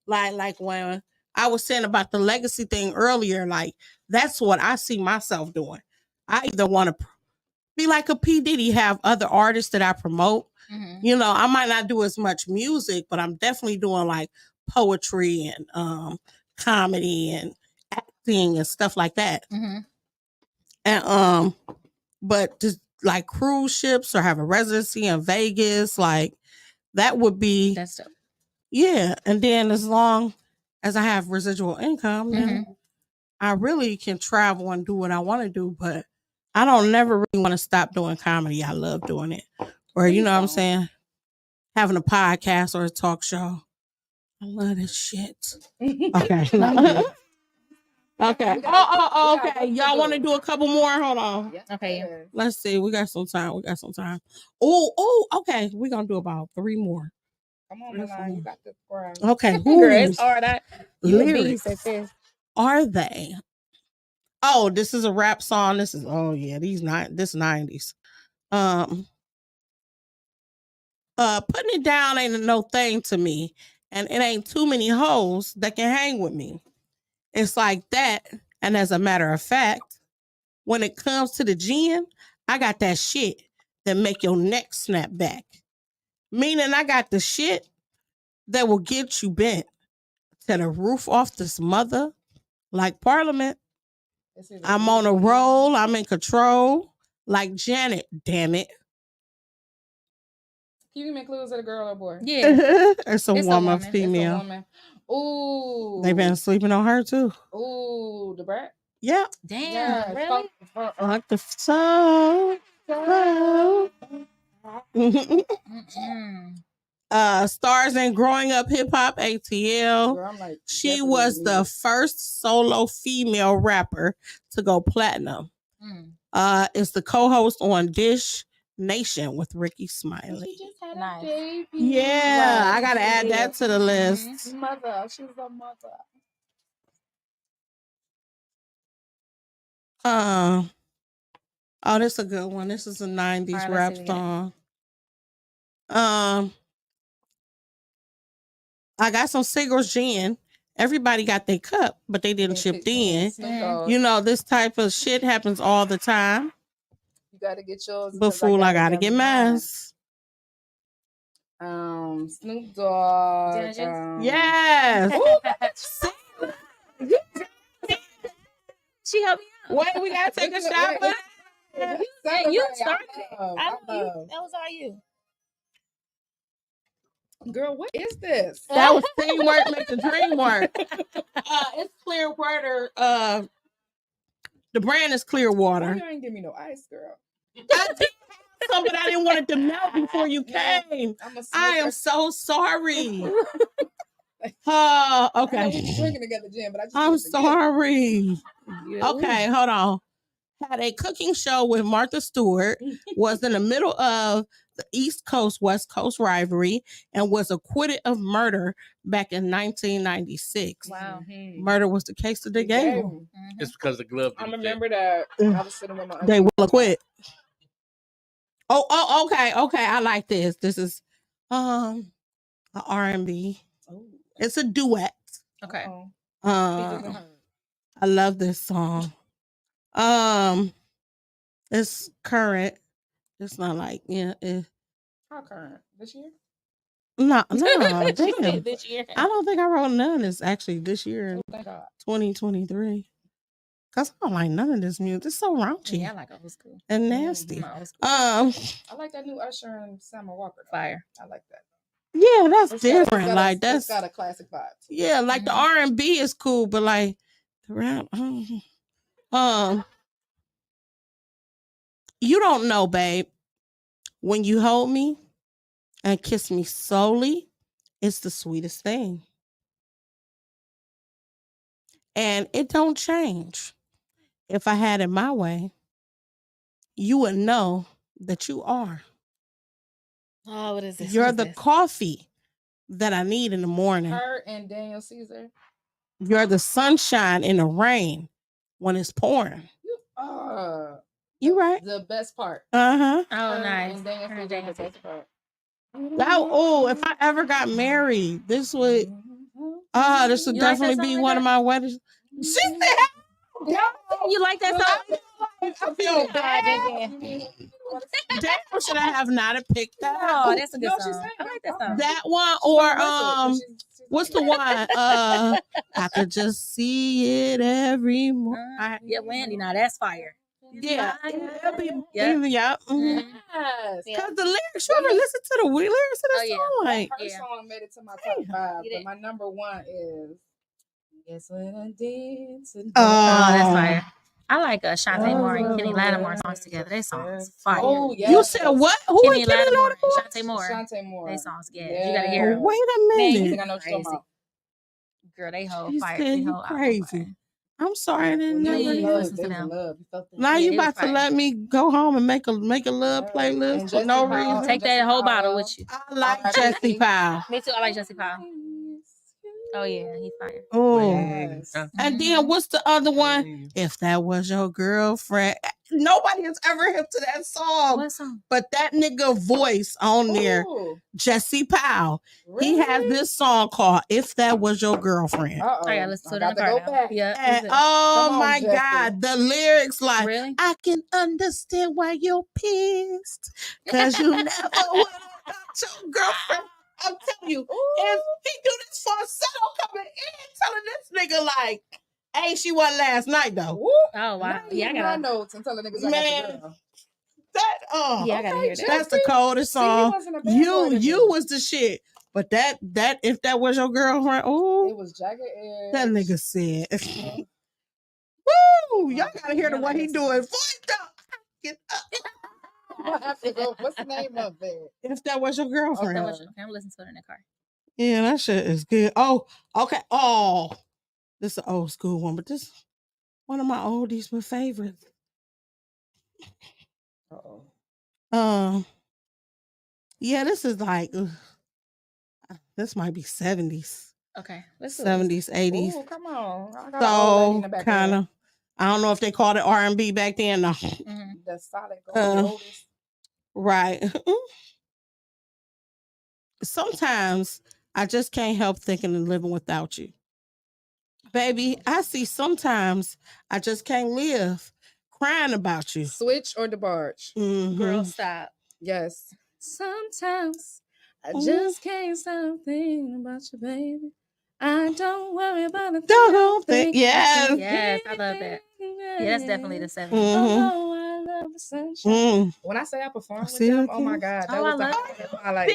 S7: Like when I was saying about the legacy thing earlier, like, that's what I see myself doing. I either want to be like a P. Diddy, have other artists that I promote. You know, I might not do as much music, but I'm definitely doing like poetry and comedy and acting and stuff like that. And but just like cruise ships or have a residency in Vegas, like that would be
S4: that's dope.
S7: Yeah. And then as long as I have residual income, then I really can travel and do what I want to do. But I don't never really want to stop doing comedy. I love doing it. Or you know what I'm saying? Having a podcast or a talk show. I love this shit. Okay. Okay. Okay. Y'all want to do a couple more? Hold on.
S4: Okay.
S7: Let's see. We got some time. Oh, okay. We're going to do about 3 more.
S5: Come on, Malan. You got the square.
S7: Okay.
S4: Girl, it's hard.
S7: Lyrics are they? Oh, this is a rap song. This is this 90s. Putting it down ain't no thing to me, and it ain't too many hoes that can hang with me. It's like that. And as a matter of fact, when it comes to the gin, I got that shit that make your neck snap back. Meaning I got the shit that will get you bent to the roof off this mother like Parliament. I'm on a roll. I'm in control. Like Janet, damn it.
S5: Can you give me clues? Is it a girl or a boy?
S4: Yeah.
S7: It's a woman, female.
S5: It's a woman. Ooh.
S7: They've been sleeping on her too.
S5: Ooh, the brat?
S7: Yeah.
S4: Damn,
S5: Yeah,
S4: really?
S7: Like the so. Stars in Growing Up Hip Hop, ATL.
S5: Girl, like,
S7: she was the first solo female rapper to go platinum. Is the co-host on Dish Nation with Ricky Smiley.
S5: She just had
S4: Nice.
S5: a baby.
S7: Yeah, I gotta add that to the list.
S5: Mother, she's a mother.
S7: Oh, this is a good one. This is a 90s rap song. I got some Seagram's gin. Everybody got their cup, but they didn't chip in. You know, this type of shit happens all the time.
S5: You gotta get yours.
S7: But fool, I gotta get mine.
S5: Snoop Dogg.
S7: Yes.
S4: She helped me out.
S7: Wait, we gotta take a shot for
S4: that. You started it. I love. That was all you.
S5: Girl, what is this?
S7: That was teamwork make the dream work. It's Clearwater. The brand is Clearwater.
S5: You ain't give me no ice, girl.
S7: I did have some, but I didn't want it to melt before you came. I am so sorry. Okay.
S5: We drinking together, Jen, but
S7: I'm sorry. Okay, hold on. Had a cooking show with Martha Stewart, was in the middle of the East Coast, West Coast rivalry, and was acquitted of murder back in 1996.
S4: Wow.
S7: Murder was the case that they gave him.
S3: It's because the glove.
S5: I remember that. I was sitting with my
S7: They will acquit. Oh, okay. I like this. This is an R&B. It's a duet.
S4: Okay.
S7: I love this song. It's current. It's not like
S5: How current? This year?
S7: No. Damn.
S4: This year.
S7: I don't think I wrote none. It's actually this year, 2023. Cause I don't like none of this music. It's so raunchy.
S4: Yeah, I like old school
S7: and nasty.
S4: Old school.
S5: I like that new Usher and Summer Walker.
S4: Fire.
S5: I like that.
S7: Yeah, that's different.
S5: That's got a classic vibe.
S7: Yeah, like the R&B is cool, but like the rap. You don't know, babe. When you hold me and kiss me slowly, it's the sweetest thing. And it don't change. If I had it my way, you would know that you are.
S4: Oh, what is this?
S7: You're the coffee that I need in the morning.
S5: Her and Daniel Caesar.
S7: You're the sunshine in the rain when it's pouring. You right.
S5: The best part.
S7: Uh-huh.
S4: Oh, nice.
S5: And Daniel Caesar, the best part.
S7: If I ever got married, this would definitely be one of my weddings. She said,
S4: you like that song?
S7: I feel bad. Damn, should I have not picked that?
S4: Oh, that's a good song. I like that song.
S7: That one or what's the one? I could just see it every morning.
S4: Yeah, Wendy. Now that's fire.
S7: Yeah.
S4: Yeah.
S7: Yes. Because the lyrics, you ever listen to the lyrics of the song? Like,
S5: her song made it to my top 5, but my number 1 is Guess What I Did Today.
S4: Oh, that's fire. I like Shantae Moore and Kenny Lattimore songs together. Their songs fire.
S5: Oh, yeah.
S7: You said what? Who
S4: Kenny
S7: is Kenny
S4: Lattimore?
S7: Lattimore?
S4: Shantae Moore. Their songs,
S5: Yeah.
S4: You gotta hear them.
S7: Wait a minute.
S5: Man, you think I know what you're talking about.
S4: Girl, they hold
S7: She
S4: fire.
S7: said
S4: They
S7: you
S4: hold
S7: crazy. I'm sorry, I didn't know.
S4: listen to them.
S7: Now you about to let me go home and make a love playlist for no reason.
S4: Take that whole bottle with you.
S7: I like Jesse Powell.
S4: Me too. I like Jesse Powell. Oh yeah, he's fire.
S7: Oh, and then what's the other one? If That Was Your Girlfriend. Nobody has ever hit to that song.
S4: What song?
S7: But that nigga voice on there, Jesse Powell. Really? He has this song called "If That Was Your Girlfriend."
S4: I gotta listen to it in the car now. Yeah.
S7: And, oh my God, the lyrics like,
S4: really?
S7: I can understand why you're pissed because you never would have got your girlfriend. I'm telling you, if he do this for a settle coming in, telling this nigga like, hey, she wasn't last night though.
S4: Oh wow, yeah, I got
S5: notes and telling niggas I got the girl.
S7: That
S4: yeah, I gotta hear that.
S7: That's the coldest song. You was the shit. But that if that was your girlfriend,
S5: it was Jagged Edge.
S7: That nigga said, woo, y'all gotta hear the way he doing. Voice up. Get up.
S5: What's the name of it?
S7: If That Was Your Girlfriend.
S4: I'm listening to it in the car.
S7: Yeah, that shit is good. Oh, okay. Oh, this is an old school one, but this one of my oldies but favorites. Yeah, this is like this might be 70s.
S4: Okay.
S7: 70s, 80s.
S5: Oh, come on.
S7: So kind of. I don't know if they called it R&B back then. No.
S5: The solid gold.
S7: Right. sometimes I just can't help thinking of living without you. Baby, I see sometimes I just can't live crying about you.
S5: Switch or DeBarge?
S7: Mhm.
S4: Girl, stop.
S5: Yes. Sometimes I just can't stop thinking about you, baby. I don't worry about a thing.
S7: Don't think. Yes.
S4: Yes, I love that. Yeah, that's definitely the 70s.
S7: Mhm.
S5: Oh, I love the sunshine. When I say I perform with them, oh my God, that was the highlight of my life.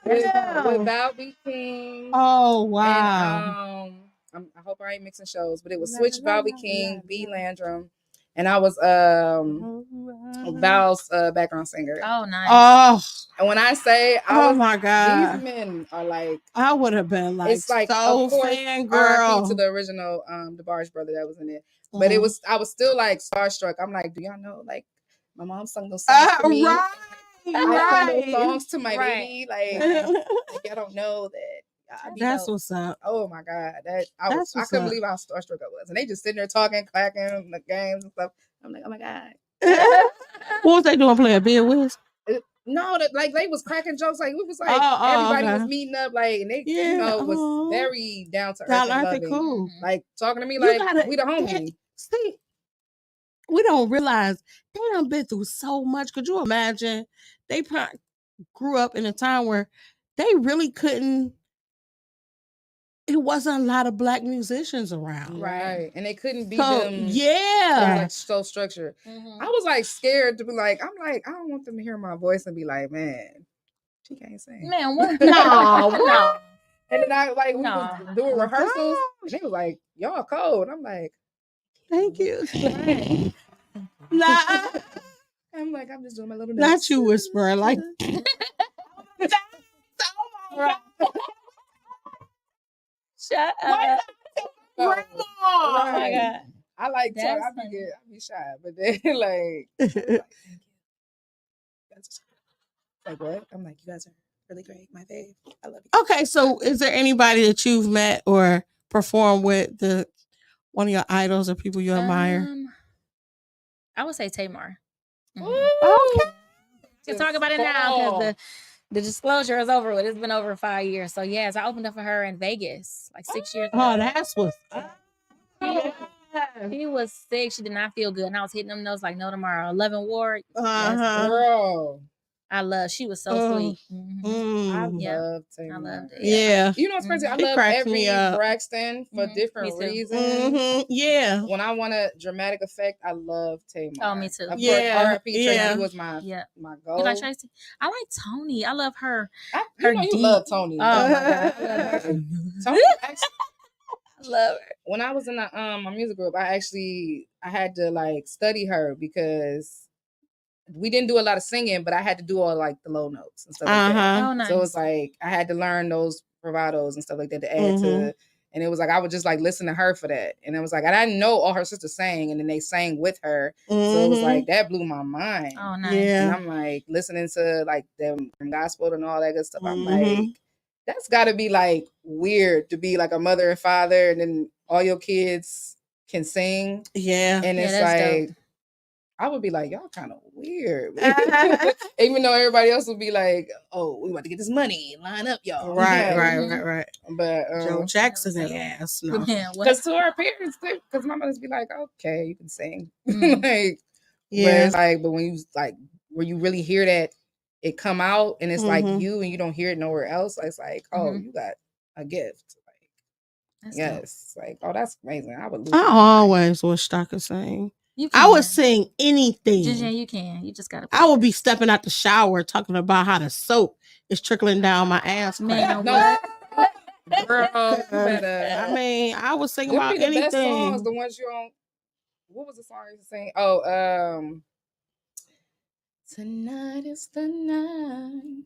S5: With Val B. King.
S7: Oh wow.
S5: And I hope I ain't mixing shows, but it was Switch, Val B. King, B. Landrum, and I was Val's background singer.
S4: Oh, nice.
S7: Oh.
S5: And when I say
S7: my God,
S5: these men are like,
S7: I would have been like,
S5: it's like
S7: so
S5: of course,
S7: fangirl.
S5: RIP to the original DeBarge brother that was in it. But I was still like starstruck. I'm like, do y'all know like my mom sung those songs to me?
S7: Right.
S5: I sung those songs to my
S4: Right.
S5: baby. Like y'all don't know that.
S7: That's what's up.
S5: Oh my God. I couldn't believe how starstruck I was. And they just sitting there talking, clacking the games and stuff. I'm like, oh my God.
S7: What was they doing playing Bill Wiz?
S5: No, like they was cracking jokes. Like we was like everybody was meeting up, like, and they was very down to earth and loving.
S7: Cool.
S5: Like talking to me like we the homie.
S7: See, we don't realize they done been through so much. Could you imagine? They probably grew up in a time where they really couldn't. It wasn't a lot of black musicians around,
S5: right? And they couldn't be
S7: so,
S5: them.
S7: Yeah,
S5: like so structured. I was like scared to be like, I'm like, I don't want them to hear my voice and be like, man, she can't sing.
S4: Man, what?
S5: No. And then I like we was doing rehearsals, and they was like, y'all cold. I'm like,
S7: thank you.
S5: I'm like, I'm just doing my little.
S7: Not you whispering like.
S4: Shut up.
S5: Grandma.
S4: Oh my God.
S5: I like talk. I be shy, but then like what? I'm like, you guys are really great, my babe. I love you.
S7: Okay, so is there anybody that you've met or performed with one of your idols or people you admire?
S4: I would say Tamar.
S7: Mm-hmm. Okay.
S4: You can talk about it now because the disclosure is over with. It's been over 5 years. So yes, I opened up for her in Vegas like 6 years ago.
S7: Oh, that's what's
S4: She was sick. She did not feel good. And I was hitting them notes like no tomorrow. 11 Ward.
S5: Yes, girl.
S4: She was so sweet.
S5: I loved Tamar.
S4: I loved it.
S7: Yeah.
S5: You know what's crazy? I love every Braxton for different reasons.
S7: Yeah.
S5: When I want a dramatic effect, I love Tamar.
S4: Oh, me too.
S5: Of course, R.I.P. Tracy was my goal.
S4: You like Tracy? I like Tony. I love her.
S5: You love Tony.
S4: Oh my God. I love her.
S5: Tony,
S4: I love her.
S5: When I was in my music group, I had to like study her because we didn't do a lot of singing, but I had to do all like the low notes and stuff like that.
S4: Oh, nice.
S5: So it's like I had to learn those bravados and stuff like that to add to. And it was like I would just like listen to her for that. And it was like I didn't know all her sisters sang, and then they sang with her. So it was like that blew my mind.
S4: Oh, nice.
S5: Yeah. And I'm like listening to like them gospel and all that good stuff. I'm like, that's got to be like weird to be like a mother and father, and then all your kids can sing.
S7: Yeah.
S5: And it's like dope. I would be like, y'all kind of weird. Even though everybody else would be like, oh, we about to get this money. Line up, y'all.
S7: Right.
S5: But
S7: Joe Jackson ass. No.
S5: Because to our parents, because my mothers be like, okay, you can sing. Like, yeah. But when you like, where you really hear that it come out and it's like you and you don't hear it nowhere else, it's like, oh, you got a gift. Like, yes. Dope. Like, oh, that's amazing. I
S7: always wished I could sing. I would sing anything.
S4: Yeah, you can. You just gotta.
S7: I would be stepping out the shower talking about how the soap is trickling down my ass.
S4: Man,
S5: girl,
S7: I mean, I was singing about anything. Best songs,
S5: the ones you on. What was the song you sing? Oh, tonight is the night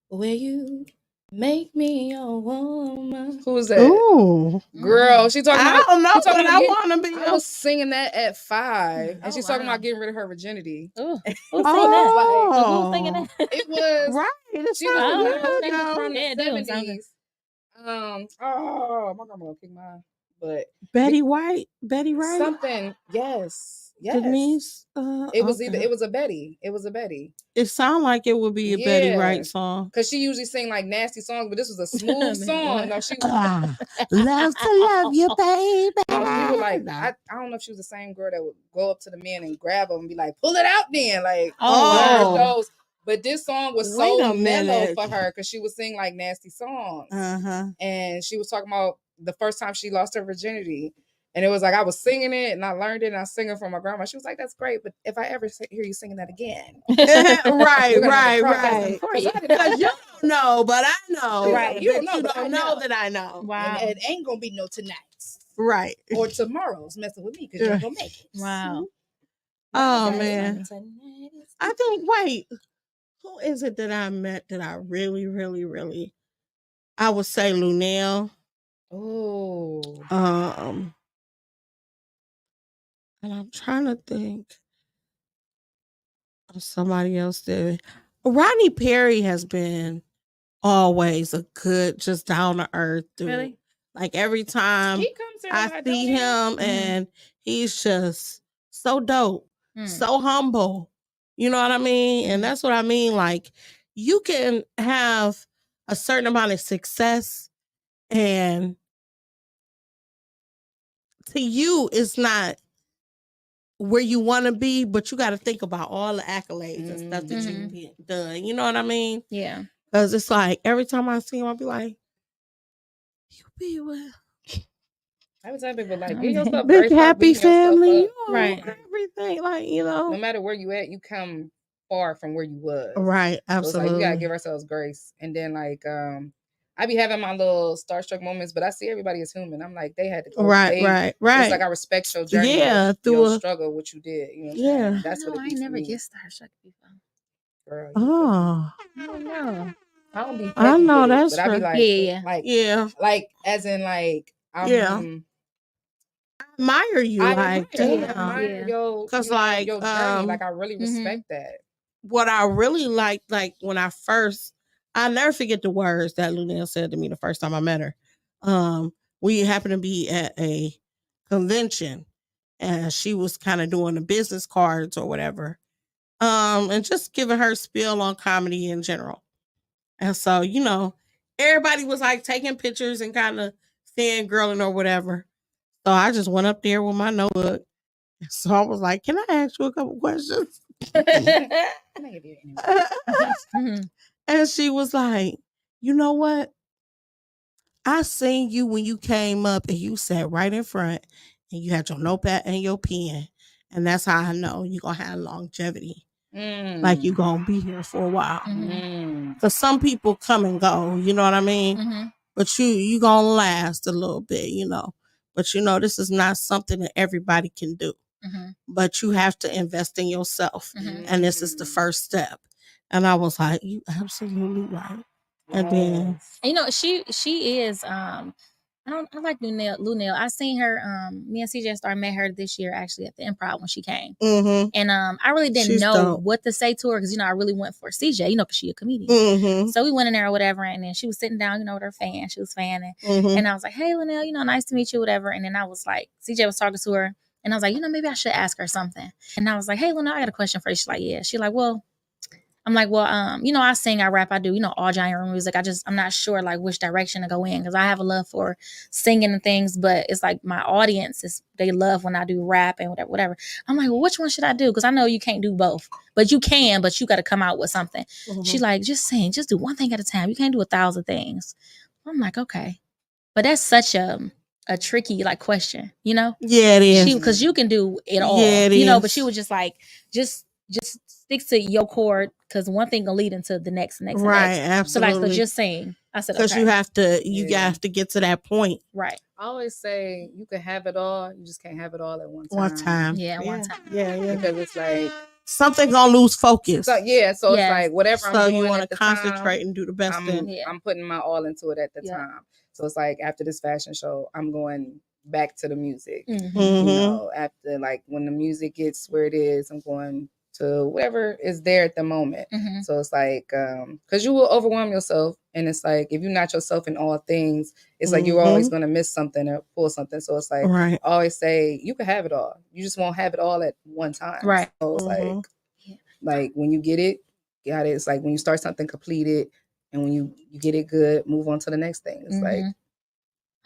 S5: where you make me a woman. Who was that?
S7: Ooh,
S5: girl, she talking about.
S7: I don't know, but I want to be.
S5: I was singing that at 5, and she's talking about getting rid of her virginity.
S4: Ooh, who's singing that? Who's singing that?
S5: It was
S7: right.
S5: She was from the
S4: Yeah,
S5: 70s. Oh, my grandma gonna kick my but
S7: Betty White, Betty Wright,
S5: something. Yes.
S7: Denise.
S5: It was
S7: okay.
S5: it was a Betty. It was a Betty.
S7: It sounded like it would be a Betty
S5: Yeah.
S7: Wright song.
S5: Cause she usually sing like nasty songs, but this was a smooth song. No, she
S7: Love to love you, baby.
S5: no, she would like I don't know if she was the same girl that would go up to the men and grab them and be like, pull it out then. Like
S7: Oh.
S5: those. But this song was
S7: Wait
S5: so
S7: a
S5: mellow
S7: minute.
S5: for her because she would sing like nasty songs.
S7: Uh-huh.
S5: And she was talking about the first time she lost her virginity. And it was like I was singing it and I learned it and I was singing for my grandma. She was like, "That's great, but if I ever hear you singing that again,
S7: right.
S5: because
S7: you don't know, but I know.
S6: Right.
S7: You don't know that I know.
S6: Wow.
S5: and it ain't gonna be no tonight's
S7: Right.
S5: or tomorrow's messing with me because you ain't gonna make it."
S4: Wow.
S7: Oh
S4: That's
S7: man.
S4: funny.
S7: I think. Wait, who is it that I met that I really, really, really? I would say Lunel.
S5: Oh.
S7: And I'm trying to think of somebody else there. Rodney Perry has been always a good, just down to earth dude.
S4: Really?
S7: Like every time
S5: He comes here.
S7: I see him, and he's just so dope, so humble. You know what I mean? And that's what I mean. Like you can have a certain amount of success, and to you, it's not where you want to be, but you got to think about all the accolades and stuff that you've done. You know what I mean?
S4: Yeah.
S7: Because it's like every time I see him, I'll be like, "You be with
S5: I would tell people like, give yourself
S7: big
S5: grace, stop
S7: happy
S5: beating yourself
S7: family,
S5: up.
S4: Right.
S7: Everything, like
S5: No matter where you at, you come far from where you was.
S7: right?
S5: So it's
S7: Absolutely.
S5: like we gotta give ourselves grace. And then like I be having my little starstruck moments, but I see everybody as human. I'm like, they had to go.
S7: Right.
S5: It's like I respect your journey.
S7: Yeah,
S5: your struggle, what you did. You know what I'm saying? That's what it
S4: I
S5: means to
S4: never
S5: me.
S4: get starstruck before.
S5: Girl,
S7: Oh,
S4: I don't know.
S5: I don't be.
S7: I know
S5: with it,
S7: that's
S5: but I be
S7: right.
S5: like, like as in like,
S7: I admire you.
S5: I admire your,
S7: because
S5: like your journey. Like I really respect that.
S7: What I really like when I first, I'll never forget the words that Lunel said to me the first time I met her. We happened to be at a convention, and she was kind of doing the business cards or whatever, and just giving her spiel on comedy in general. And so, everybody was like taking pictures and kind of fangirling or whatever. So I just went up there with my notebook. So I was like, "Can I ask you a couple questions?" And she was like, "You know what? I seen you when you came up and you sat right in front and you had your notepad and your pen. And that's how I know you're going to have longevity. Like you're going to be here for a while. Because some people come and go, you know what I mean? But you going to last a little bit, But this is not something that everybody can do. But you have to invest in yourself. And this is the first step." And I was like, "You absolutely right." And then,
S4: she is I like Lunel. I seen her. Me and CJ Star met her this year actually at the Improv when she came, and I really didn't know what to say to her because I really went for CJ, because she a comedian. So we went in there or whatever, and then she was sitting down, with her fan. She was fanning, and I was like, "Hey, Lunel, nice to meet you, whatever." And then I was like, CJ was talking to her, and I was like, maybe I should ask her something. And I was like, "Hey, Lunel, I got a question for you." She's like, "Yeah." She's like, "Well." I'm like, well, I sing, I rap, I do, all genre music. I'm not sure like which direction to go in because I have a love for singing and things, but it's like my audience they love when I do rap and whatever. I'm like, well, which one should I do? Because I know you can't do both, but you can, but you got to come out with something. She's like, just sing, just do one thing at a time. You can't do 1,000 things. I'm like, okay, but that's such a tricky like question,
S7: Yeah, it is.
S4: Because you can do it all, but she was just like, just stick to your chord because one thing will lead into the next.
S7: Right, absolutely.
S4: So just sing. I said,
S7: because
S4: okay.
S7: you have to get to that point.
S4: Right.
S5: I always say you can have it all, you just can't have it all at one time.
S7: One time.
S4: Yeah, one time.
S7: Yeah.
S5: Because it's like
S7: something's gonna lose focus.
S5: So it's like whatever I'm doing.
S7: So you want to concentrate
S5: time,
S7: and do the best.
S5: I'm putting my all into it at the time. So it's like after this fashion show, I'm going back to the music. After like when the music gets where it is, I'm going to whatever is there at the moment.
S4: Mhm.
S5: So it's like, because you will overwhelm yourself, and it's like if you're not yourself in all things, it's like you're always gonna miss something or pull something. So it's like
S7: Right.
S5: I always say you can have it all. You just won't have it all at one time.
S4: Right.
S5: So it's like when you get it, got it. It's like when you start something, complete it, and when you get it good, move on to the next thing. It's like.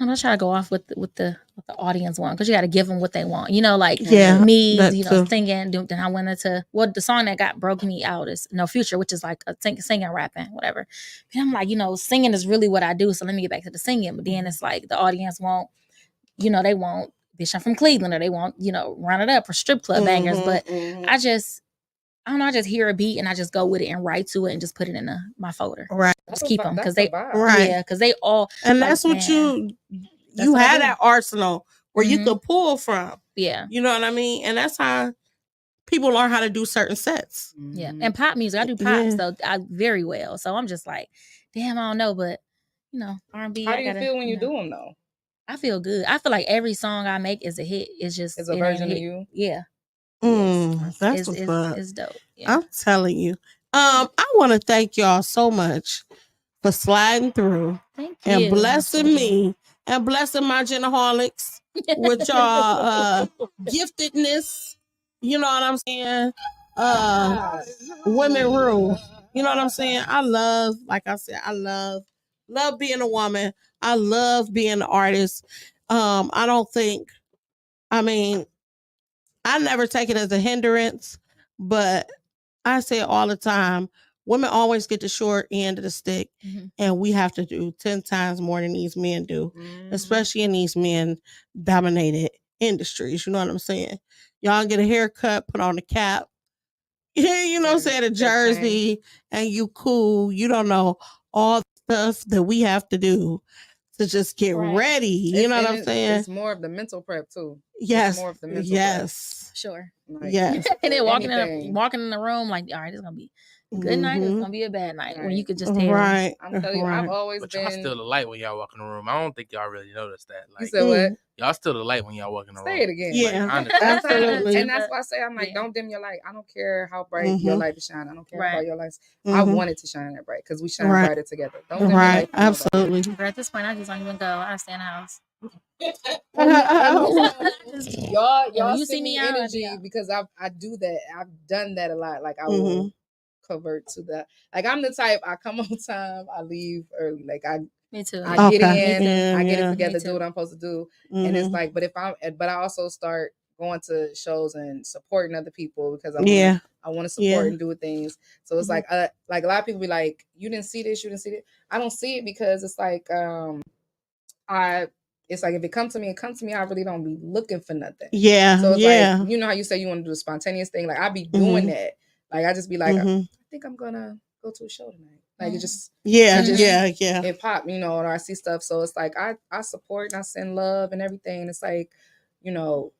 S4: I'm gonna try to go off with what the audience want, because you got to give them what they want. You know, like
S7: Yeah,
S4: me,
S7: that
S4: you know,
S7: too.
S4: singing. Then I went into the song that broke me out is No Future, which is like a singing, rapping, whatever. And I'm like, you know, singing is really what I do. So let me get back to the singing. But then it's like the audience won't, you know, they want Bitch I'm from Cleveland, or they want, you know, Run It Up or Strip Club bangers. But I don't know, I just hear a beat and I just go with it and write to it and just put it in my folder.
S7: Right.
S4: Just keep them because
S5: that's
S4: they
S5: a vibe.
S7: Right.
S4: yeah, because they all
S7: And
S4: like,
S7: that's what
S4: man,
S7: you
S4: what I
S7: had
S4: do.
S7: that arsenal where you
S4: Mhm.
S7: could pull from.
S4: Yeah.
S7: You know what I mean? And that's how people learn how to do certain sets.
S4: Yeah. And pop music, I do pop,
S7: Yeah.
S4: so I very well. So I'm just like, damn, I don't know, but you know, R&B.
S5: How do you feel when you do them though?
S4: I feel good. I feel like every song I make is a hit. It's just
S5: It's a version of you.
S4: Yeah.
S7: That's what's up.
S4: It's dope. Yeah.
S7: I'm telling you. I want to thank y'all so much for sliding through
S4: Thank
S7: and
S4: you.
S7: blessing me and blessing my genaholics with y'all giftedness. You know what I'm saying? Women rule. You know what I'm saying? I love, like I said, I love being a woman. I love being an artist. I never take it as a hindrance, but I say it all the time. Women always get the short end of the stick, and we have to do 10 times more than these men do, especially in these men dominated industries. You know what I'm saying? Y'all get a haircut, put on a cap, you know what I'm saying, a jersey, and you cool. You don't know all the stuff that we have to do to just get ready. You know what I'm saying?
S5: It's more of the mental prep too.
S7: Yes.
S5: It's more of the mental
S7: prep.
S4: Sure.
S5: Like,
S7: Yes.
S4: And then walking in the room like, all right, it's gonna be a good night. It's gonna be a bad night. When you could just tell.
S7: Right.
S5: I'm telling you, I've always
S3: But
S5: been.
S3: y'all still the light when y'all walk in the room. I don't think y'all really notice that. Like,
S5: You said what?
S3: Y'all still the light when y'all walk in the room.
S5: Say it again.
S7: Yeah,
S3: Like,
S7: absolutely.
S5: And that's why I say, I'm like, don't dim your light. I don't care how bright your light is shining. I don't care how bright your lights. I want it to shine that bright because we shine brighter together. Don't dim your light.
S7: Absolutely.
S4: But at this point, I just don't even go. I stay in the house.
S5: Y'all
S4: you
S5: see me
S4: out,
S5: energy because I do that. I've done that a lot. Like I will convert to that. Like I'm the type, I come on time, I leave early. Like
S4: me too.
S5: I get in, I get it together, do what I'm supposed to do. And it's like, but I also start going to shows and supporting other people because I want to support and do things. So it's like a lot of people be like, you didn't see this, you didn't see it. I don't see it because it's like it's like if it comes to me, I really don't be looking for nothing.
S7: Yeah.
S5: So it's like, you know how you say you want to do a spontaneous thing? Like I be doing that. Like I just be like, I think I'm gonna go to a show tonight. Like it just it pop, you know, or I see stuff. So it's like I support and I send love and everything. It's like, you know,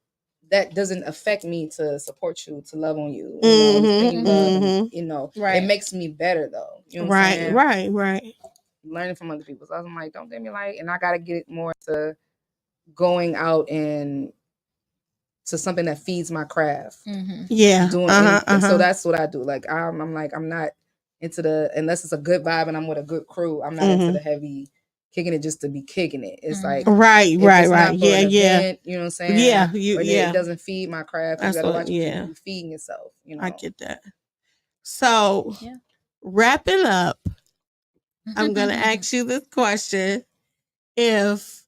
S5: that doesn't affect me to support you, to love on you, you know, and send love and, you know, it makes me better though. You know what I'm saying?
S7: Right.
S5: Learning from other people. So I'm like, don't give me light, and I gotta get more to going out and to something that feeds my craft.
S7: Yeah.
S5: Doing anything. So that's what I do. Like I'm like, I'm not into unless it's a good vibe and I'm with a good crew, I'm not into the heavy kicking it just to be kicking it. It's like
S7: right.
S5: Yeah.
S7: Yeah.
S5: You know what I'm saying?
S7: It
S5: doesn't feed my craft. You gotta watch you feeding yourself. You know,
S7: I get that. So wrapping up, I'm gonna ask you this question. If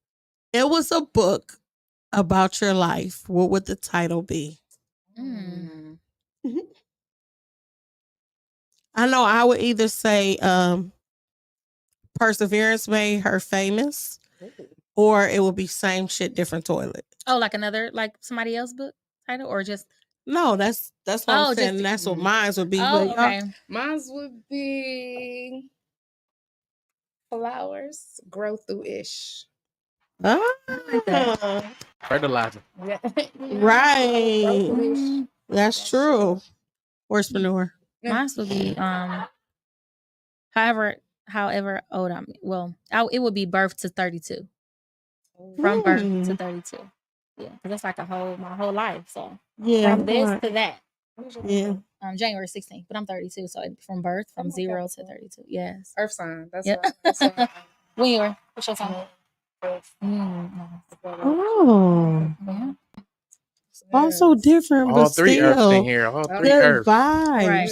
S7: it was a book about your life, what would the title be? I know I would either say Perseverance Made Her Famous, or it would be Same Shit, Different Toilet.
S4: Oh, like somebody else's book title, or just
S7: no? That's what I'm saying. That's what mine would be.
S4: Oh, okay.
S5: Mine would be Flowers Grow Through Ish.
S3: Fertilizer.
S7: Right. That's true. Horsemanure.
S4: Mine would be however old I'm. Well, it would be birth to 32. From birth to 32. Yeah, because that's like my whole life. So from this to that.
S7: Yeah.
S4: January 16th, but I'm 32, so from birth, from 0 to 32. Yes.
S5: Earth sign. That's
S4: Yep. When you were? What's your sign?
S7: Oh.
S4: Yeah.
S7: Also different,
S3: All
S7: but
S3: three Earths in
S7: still
S3: here. All three
S7: good
S3: Earths.
S7: vibes.
S4: Right.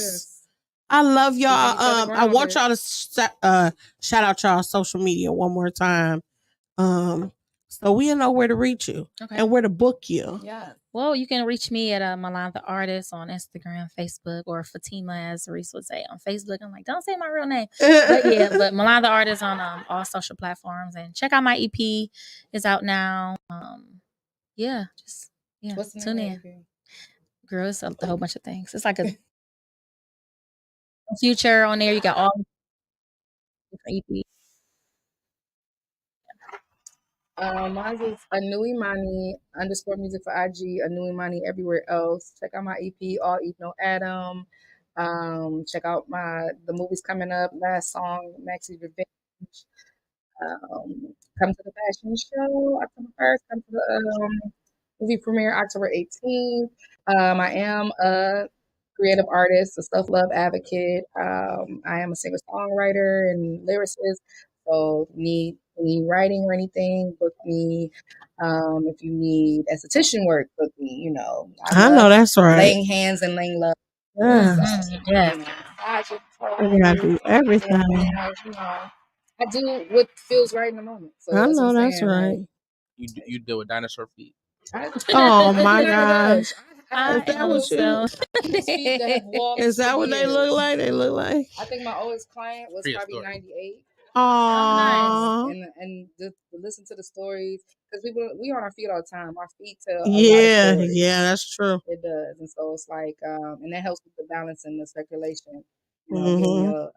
S7: I love y'all.
S5: Keeping each other
S7: I want
S5: grounded.
S7: y'all to shout out y'all social media one more time. So we know where to reach you and where to book you.
S5: Yeah.
S4: Well, you can reach me at Malan the Artist on Instagram, Facebook, or Fatima, as Reese would say, on Facebook. I'm like, don't say my real name. But yeah, but Malan the Artist on all social platforms. And check out my EP. It's out now. Yeah, just
S5: What's the
S4: tune
S5: name
S4: in. Girl, it's a whole bunch of things. It's like a future on there. You got all different EPs.
S5: Mine is Anuimani _music for IG, Anuimani everywhere else. Check out my EP, All Eve No Adam. Check out the movies coming up. Last song, Maxi Revenge. Come to the fashion show October 1st. Come to the movie premiere October 18th. I am a creative artist, a self-love advocate. I am a singer-songwriter and lyricist. So if you need any writing or anything, book me. If you need esthetician work, book me. You know,
S7: I know that's right.
S5: laying hands and laying love.
S7: Yeah.
S5: So,
S7: I gotta do everything.
S5: you know, I do what feels right in the moment. So
S7: I
S5: that's
S7: know
S5: what I'm
S7: that's
S5: saying.
S7: right.
S5: Like,
S3: You deal with dinosaur feet.
S7: Oh my gosh.
S5: I
S7: Is that what you?
S5: feet that have walked
S7: Is that
S5: for
S7: what they
S5: years.
S7: look like? They look like.
S5: I think my oldest client was probably
S3: Prehistoric.
S5: 98.
S7: Aww.
S5: And just to listen to the stories, because we on our feet all the time. Our feet tell a lot of
S7: Yeah,
S5: stories.
S7: yeah, that's true.
S5: It does, and so it's like, and that helps with the balance and the circulation. You know, getting your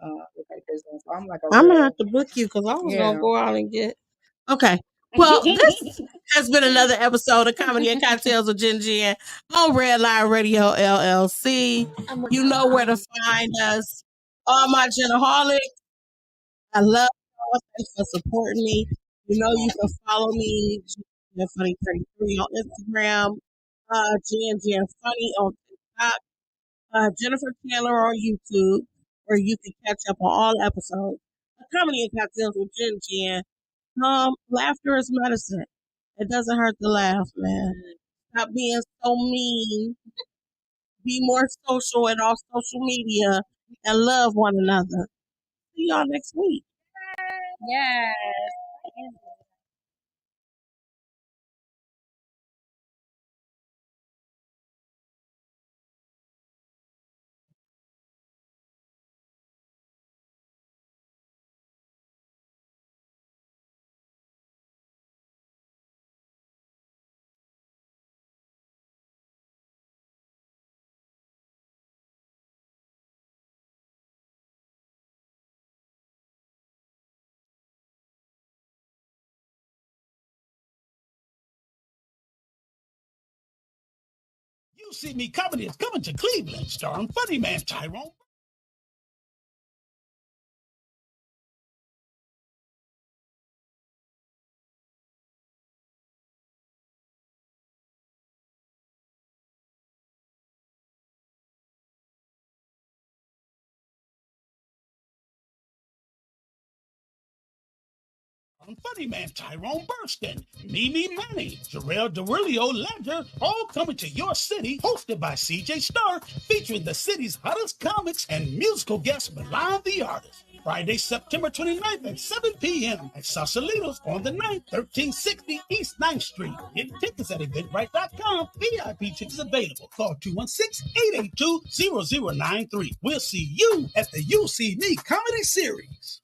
S5: right business. So I'm like a
S7: I'm
S5: real,
S7: gonna have to book you because I was
S5: yeah.
S7: gonna go out and get. Okay. Well, this has been another episode of Comedy and Cocktails with Jen Jen on Red Line Radio LLC. You know where to find us. All my Genaholics, I love y'all. Thanks for supporting me. You know you can follow me, Jen Funny 33 on Instagram, Jen Jen Funny on TikTok, Jennifer Taylor on YouTube, where you can catch up on all episodes of Comedy and Cocktails with Jen Jen. Laughter is medicine. It doesn't hurt to laugh, man. Stop being so mean. Be more social and off social media and love one another. See y'all next week.
S4: Yes.
S8: You See Me Comedy is coming to Cleveland, starring Funny Man Tyrone. Funny Man Tyrone Burston, Mimi Manny, Jarrell Derilio Ledger, all coming to your city, hosted by CJ Starr, featuring the city's hottest comics and musical guest Malan the Artist. Friday, September 29th at 7 p.m. at Sausalito's on the 9th, 1360 East 9th Street. Get tickets at Eventbrite.com. VIP tickets available. Call 216-882-0093. We'll see you at the You See Me Comedy Series.